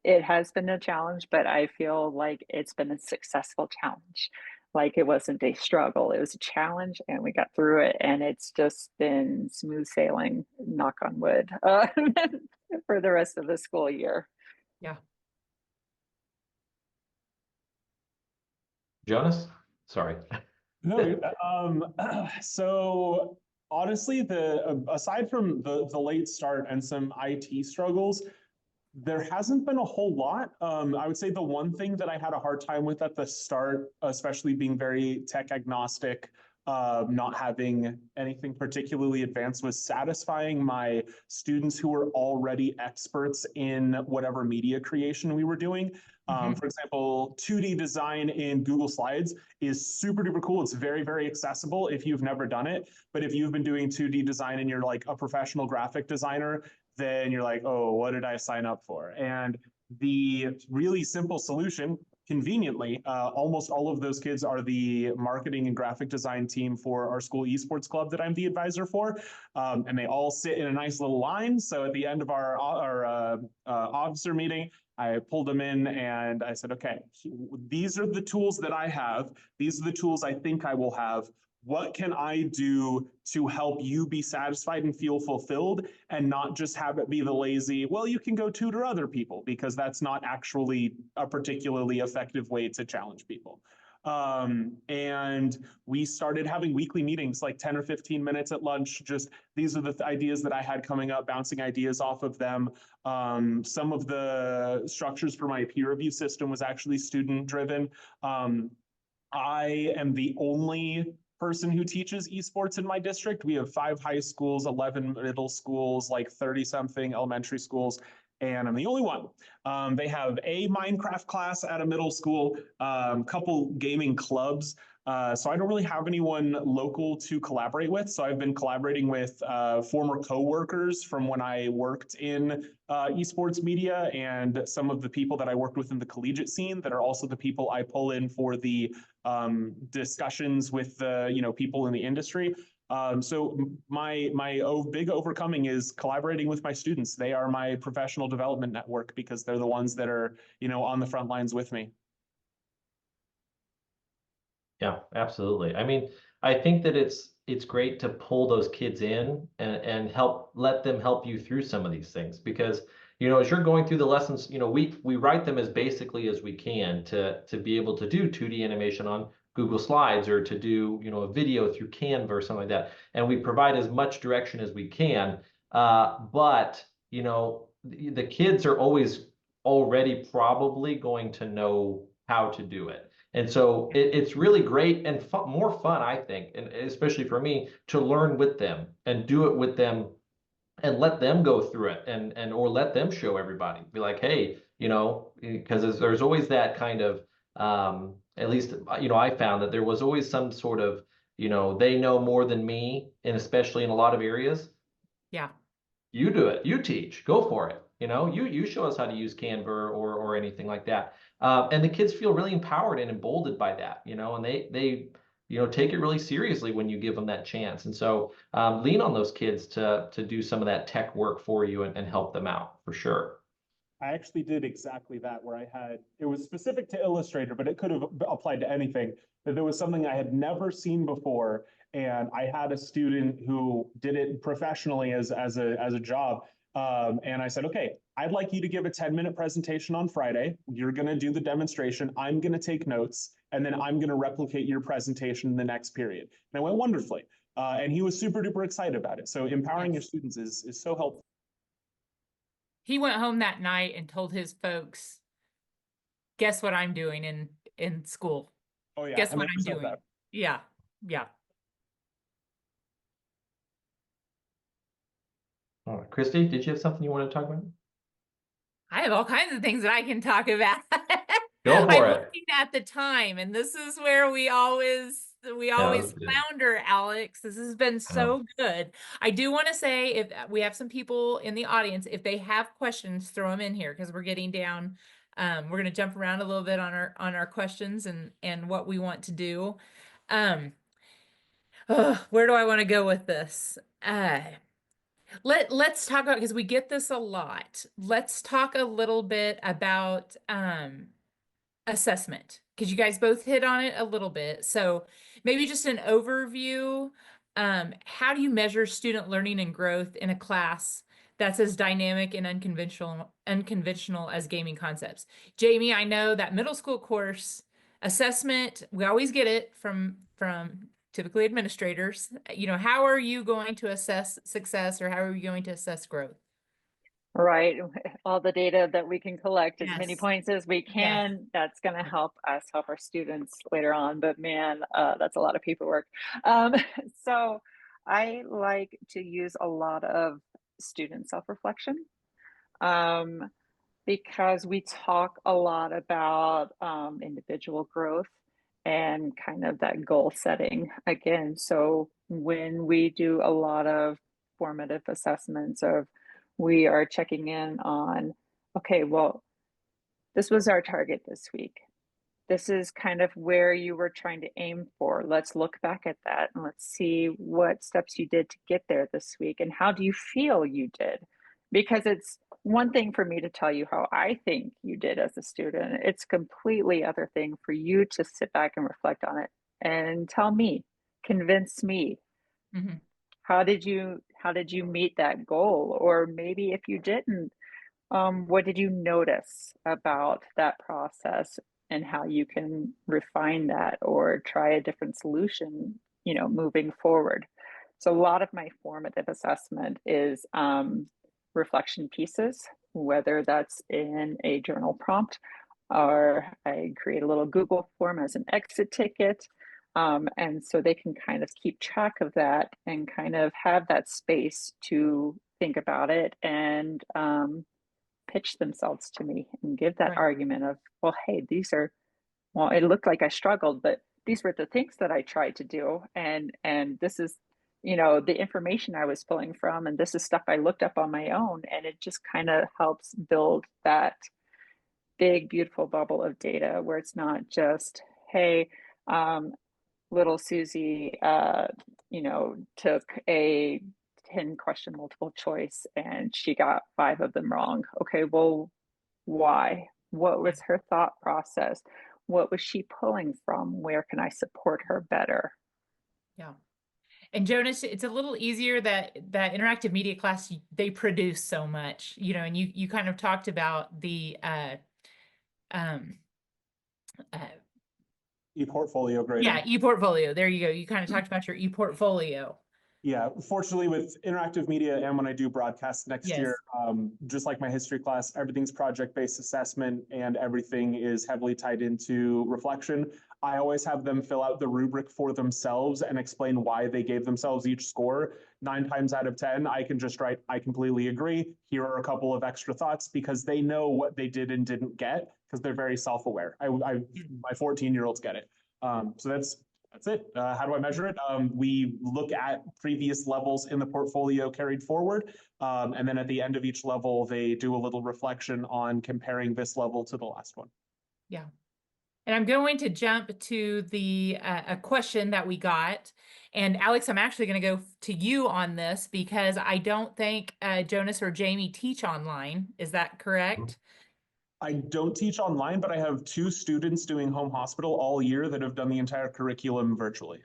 It has been a challenge, but I feel like it's been a successful challenge. Like it wasn't a struggle, it was a challenge and we got through it, and it's just been smooth sailing, knock on wood, for the rest of the school year. Yeah. Jonas? Sorry. No, so honestly, aside from the late start and some IT struggles, there hasn't been a whole lot. I would say the one thing that I had a hard time with at the start, especially being very tech agnostic, Not having anything particularly advanced was satisfying my students who were already experts in whatever media creation we were doing. For example, 2D design in Google Slides is super duper cool. It's very, very accessible if you've never done it. But if you've been doing 2D design and you're like a professional graphic designer, then you're like, oh, what did I sign up for? And the really simple solution, conveniently, almost all of those kids are the marketing and graphic design team for our school esports club that I'm the advisor for. And they all sit in a nice little line. So at the end of our officer meeting, I pulled them in and I said, okay, these are the tools that I have. These are the tools I think I will have. What can I do to help you be satisfied and feel fulfilled and not just have it be the lazy, well, you can go tutor other people, because that's not actually a particularly effective way to challenge people. And we started having weekly meetings, like 10 or 15 minutes at lunch. Just these are the ideas that I had coming up, bouncing ideas off of them. Some of the structures for my peer review system was actually student driven. I am the only person who teaches esports in my district. We have 5 high schools, 11 middle schools, like 30 something elementary schools, and I'm the only one. They have a Minecraft class at a middle school, couple gaming clubs. So I don't really have anyone local to collaborate with. So I've been collaborating with former coworkers from when I worked in esports media, and some of the people that I worked with in the collegiate scene that are also the people I pull in for the discussions with the people in the industry. So my big overcoming is collaborating with my students. They are my professional development network because they're the ones that are on the front lines with me. Yeah, absolutely. I mean, I think that it's great to pull those kids in and let them help you through some of these things, because as you're going through the lessons, we write them as basically as we can to be able to do 2D animation on Google Slides, or to do a video through Canva or something like that, and we provide as much direction as we can. But the kids are always already probably going to know how to do it. And so it's really great and more fun, I think, and especially for me, to learn with them and do it with them and let them go through it, or let them show everybody. Be like, hey, because there's always that kind of, at least, I found that there was always some sort of, they know more than me, and especially in a lot of areas. Yeah. You do it. You teach. Go for it. You show us how to use Canva or anything like that. And the kids feel really empowered and emboldened by that, and they take it really seriously when you give them that chance. And so lean on those kids to do some of that tech work for you and help them out for sure. I actually did exactly that, where it was specific to Illustrator, but it could have applied to anything. That there was something I had never seen before, and I had a student who did it professionally as a job. And I said, okay, I'd like you to give a 10-minute presentation on Friday. You're going to do the demonstration. I'm going to take notes, and then I'm going to replicate your presentation in the next period. And it went wonderfully. And he was super duper excited about it. So empowering your students is so helpful. He went home that night and told his folks, guess what I'm doing in school? Oh yeah. Guess what I'm doing? That. Yeah. Yeah. All right. Christy, did you have something you want to talk about? I have all kinds of things that I can talk about. Go for I'm it. looking at the time, and this is where we always flounder, Alex. This has been so good. I do want to say, if we have some people in the audience, if they have questions, throw them in here, because we're getting down. We're going to jump around a little bit on our questions and what we want to do. Where do I want to go with this? Let's talk about, because we get this a lot. Let's talk a little bit about assessment, because you guys both hit on it a little bit. So maybe just an overview. How do you measure student learning and growth in a class that's as dynamic and unconventional as gaming concepts? Jamie, I know that middle school course assessment, we always get it from typically administrators. How are you going to assess success, or how are you going to assess growth? Right. All the data that we can collect as many Yes. points as we Yes. can, that's going to help us help our students later on. But man, that's a lot of paperwork. Um, so I like to use a lot of student self-reflection. Um, because we talk a lot about individual growth and kind of that goal setting again. So when we do a lot of formative assessments of, we are checking in on, okay, well, this was our target this week. This is kind of where you were trying to aim for. Let's look back at that and let's see what steps you did to get there this week and how do you feel you did? Because it's one thing for me to tell you how I think you did as a student. It's completely other thing for you to sit back and reflect on it and tell me, convince me, Mhm. how did you meet that goal? Or maybe if you didn't, what did you notice about that process and how you can refine that or try a different solution, moving forward? So a lot of my formative assessment is reflection pieces, whether that's in a journal prompt or I create a little Google form as an exit ticket. And so they can kind of keep track of that and kind of have that space to think about it and pitch themselves to me and give that Right. argument of, well, hey, well, it looked like I struggled, but these were the things that I tried to do. And this is, the information I was pulling from, and this is stuff I looked up on my own. And it just kind of helps build that big, beautiful bubble of data where it's not just, hey, um, little Susie, took a 10-question multiple choice and she got 5 of them wrong. Okay, well, why? What Yeah. was her thought process? What was she pulling from? Where can I support her better? Yeah. And Jonas, it's a little easier that interactive media class, they produce so much, and you kind of talked about the um uh, E-portfolio grading. yeah, ePortfolio. There you go. You kind of talked about your ePortfolio. Yeah, fortunately with interactive media and when I do broadcast next Yes. year, just like my history class, everything's project-based assessment and everything is heavily tied into reflection. I always have them fill out the rubric for themselves and explain why they gave themselves each score. 9 times out of 10, I can just write, I completely agree. Here are a couple of extra thoughts because they know what they did and didn't get because they're very self-aware. My 14-year-olds get it. So that's it. How do I measure it? We look at previous levels in the portfolio carried forward. And then at the end of each level, they do a little reflection on comparing this level to the last one. Yeah. And I'm going to jump to the a question that we got. And Alex, I'm actually going to go to you on this because I don't think Jonas or Jamie teach online. Is that correct? I don't teach online, but I have 2 students doing home hospital all year that have done the entire curriculum virtually.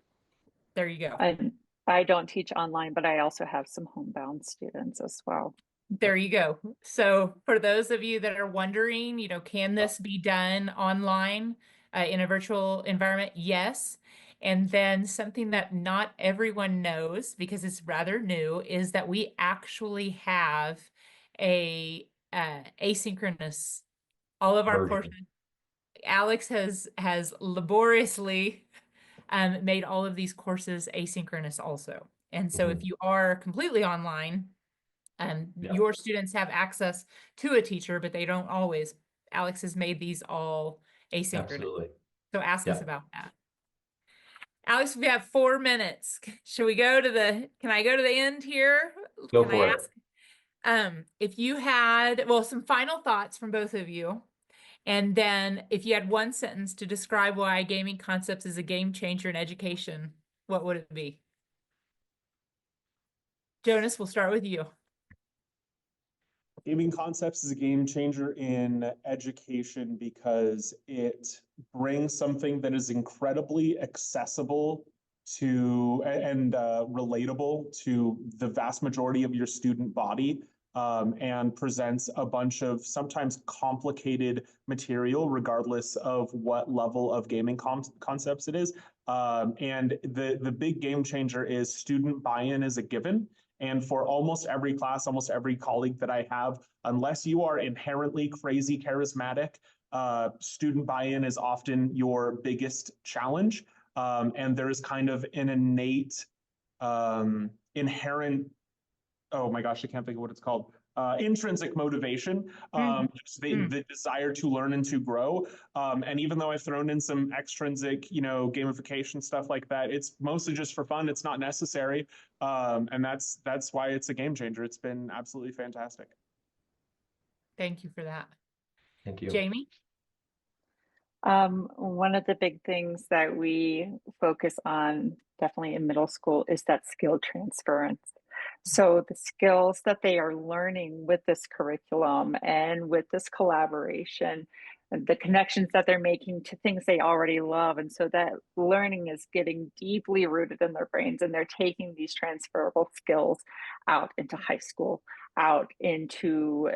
There you go. I don't teach online, but I also have some homebound students as well. There you go. So for those of you that are wondering, can this be done online in a virtual environment? Yes. And then something that not everyone knows because it's rather new is that we actually have a asynchronous, all of our courses. Alex has laboriously made all of these courses asynchronous also. And so if you are completely online, your students have access to a teacher, but they don't always. Alex has made these all asynchronous. Absolutely. So ask us Yeah. about that. Alex, we have 4 minutes. Should we go to can I go to the end here? Go Can for I it. ask, if you had, well, some final thoughts from both of you. And then if you had one sentence to describe why Gaming Concepts is a game changer in education, what would it be? Jonas, we'll start with you. Gaming Concepts is a game changer in education because it brings something that is incredibly accessible to and relatable to the vast majority of your student body, and presents a bunch of sometimes complicated material regardless of what level of gaming concepts it is. And the big game changer is student buy-in is a given. And for almost every class, almost every colleague that I have, unless you are inherently crazy charismatic, student buy-in is often your biggest challenge. And there's kind of an innate, inherent, oh my gosh, I can't think of what it's called. Intrinsic motivation, the desire to learn and to grow. And even though I've thrown in some extrinsic, gamification stuff like that, it's mostly just for fun. It's not necessary. And that's why it's a game changer. It's been absolutely fantastic. Thank you for that. Thank you. Jamie? One of the big things that we focus on definitely in middle school is that skill transference. So the skills that they are learning with this curriculum and with this collaboration, and the connections that they're making to things they already love. And so that learning is getting deeply rooted in their brains, and they're taking these transferable skills out into high school, out into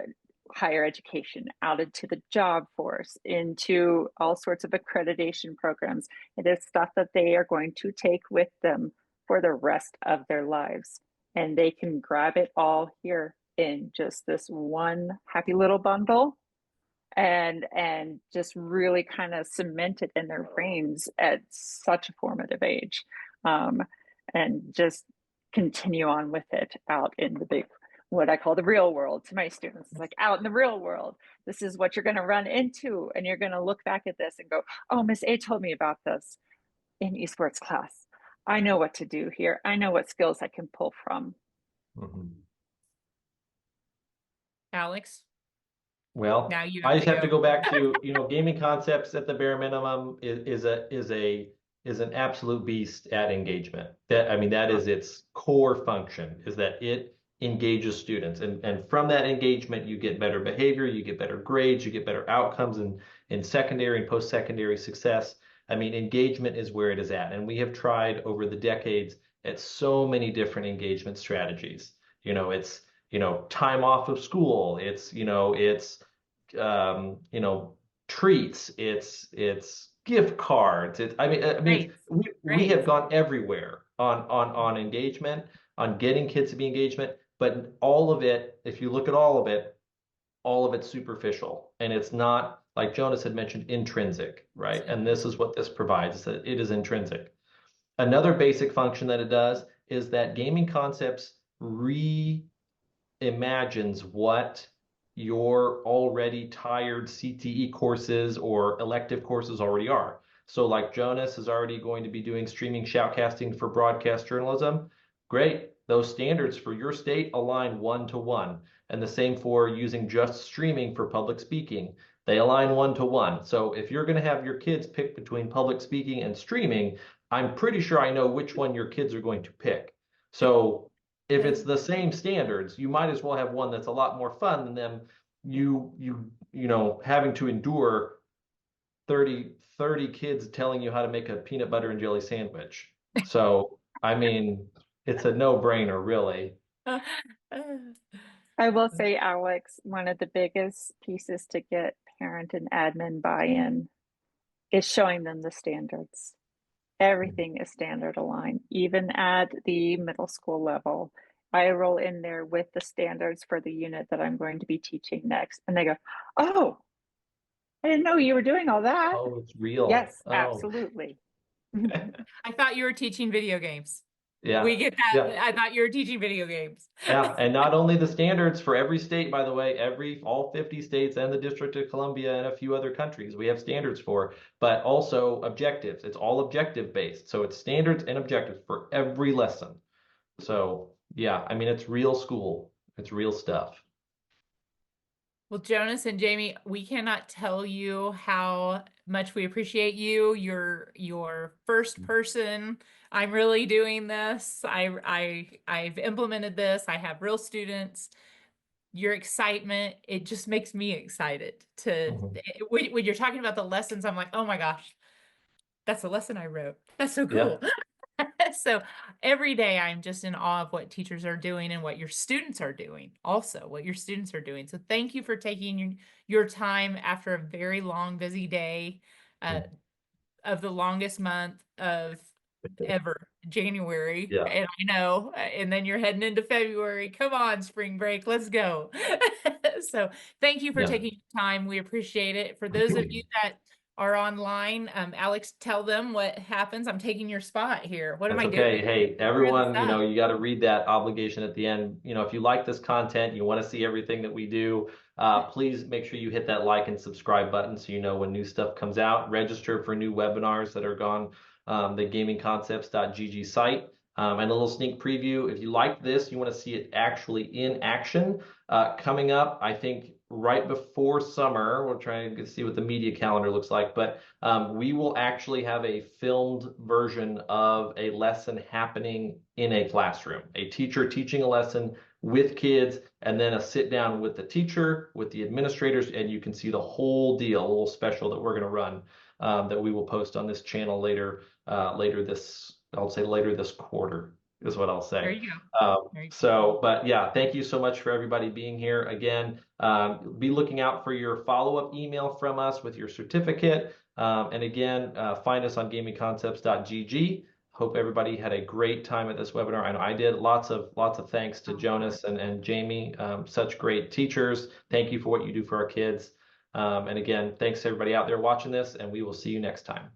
higher education, out into the job force, into all sorts of accreditation programs. It is stuff that they are going to take with them for the rest of their lives. And they can grab it all here in just this one happy little bundle and just really kind of cement it in their brains at such a formative age, and just continue on with it out in the big, what I call the real world to my students. It's like, out in the real world, this is what you're going to run into, and you're going to look back at this and go, oh, Miss A told me about this in esports class. I know what to do here. I know what skills I can pull from. Alex? Well, Now you I have just to have to go. go back to, gaming concepts at the bare minimum is an absolute beast at engagement. That is its core function, is that it engages students. And from that engagement, you get better behavior, you get better grades, you get better outcomes in secondary and post-secondary success. Engagement is where it is at. And we have tried over the decades at so many different engagement strategies. It's, time off of school. It's, treats. It's gift cards. We have gone everywhere on engagement, on getting kids to be engagement, but all of it, if you look at all of it's superficial, and it's not, like Jonas had mentioned, intrinsic, right? And this is what this provides, that it is intrinsic. Another basic function that it does is that gaming concepts reimagines what your already tired CTE courses or elective courses already are. So like Jonas is already going to be doing streaming shoutcasting for broadcast journalism. Great. Those standards for your state align 1-to-1. And the same for using just streaming for public speaking. They align 1-to-1. So if you're going to have your kids pick between public speaking and streaming, I'm pretty sure I know which one your kids are going to pick. So if it's the same standards, you might as well have one that's a lot more fun than them having to endure 30 kids telling you how to make a peanut butter and jelly sandwich. So, it's a no-brainer, really. I will say, Alex, one of the biggest pieces to get parent and admin buy-in is showing them the standards. Everything is standard aligned, even at the middle school level. I roll in there with the standards for the unit that I'm going to be teaching next. And they go, oh, I didn't know you were doing all that. Oh, it's real. Yes, Oh. absolutely. I thought you were teaching video games. Yeah. We get that. Yeah. I thought you were teaching video games. Yeah, and not only the standards for every state, by the way, all 50 states and the District of Columbia and a few other countries we have standards for, but also objectives. It's all objective based. So it's standards and objectives for every lesson. So yeah, it's real school. It's real stuff. Well, Jonas and Jamie, we cannot tell you how much we appreciate you. You're first person. I'm really doing this. I've implemented this. I have real students. Your excitement, it just makes me excited to when you're talking about the lessons, I'm like, oh my gosh, that's a lesson I wrote. That's so cool. Yeah. So every day I'm just in awe of what teachers are doing and what your students are doing, also what your students are doing. So thank you for taking your time after a very long, busy day of the longest month of ever, January. Yeah. And I know, and then you're heading into February. Come on, spring break, let's go. So thank you for Yeah. taking time. We appreciate it. For those of you that are online, Alex, tell them what happens. I'm taking your spot here. What am That's I okay. doing? Hey, everyone, you stuff. know, you got to read that obligation at the end. You know, if you like this content, you want to see everything that we do, please make sure you hit that like and subscribe button so you know when new stuff comes out. Register for new webinars that are on the gamingconcepts.gg site. And a little sneak preview. If you like this, you want to see it actually in action. Coming up, I think right before summer, we'll try and see what the media calendar looks like, but we will actually have a filmed version of a lesson happening in a classroom, a teacher teaching a lesson with kids, and then a sit down with the teacher, with the administrators, and you can see the whole deal, a little special that we're going to run that we will post on this channel later this quarter is what I'll say. There you go. But yeah, thank you so much for everybody being here. Again, be looking out for your follow-up email from us with your certificate. And again, find us on gamingconcepts.gg. Hope everybody had a great time at this webinar. I know I did. Lots of thanks to Jonas and Jamie, such great teachers. Thank you for what you do for our kids. And again, thanks to everybody out there watching this, and we will see you next time.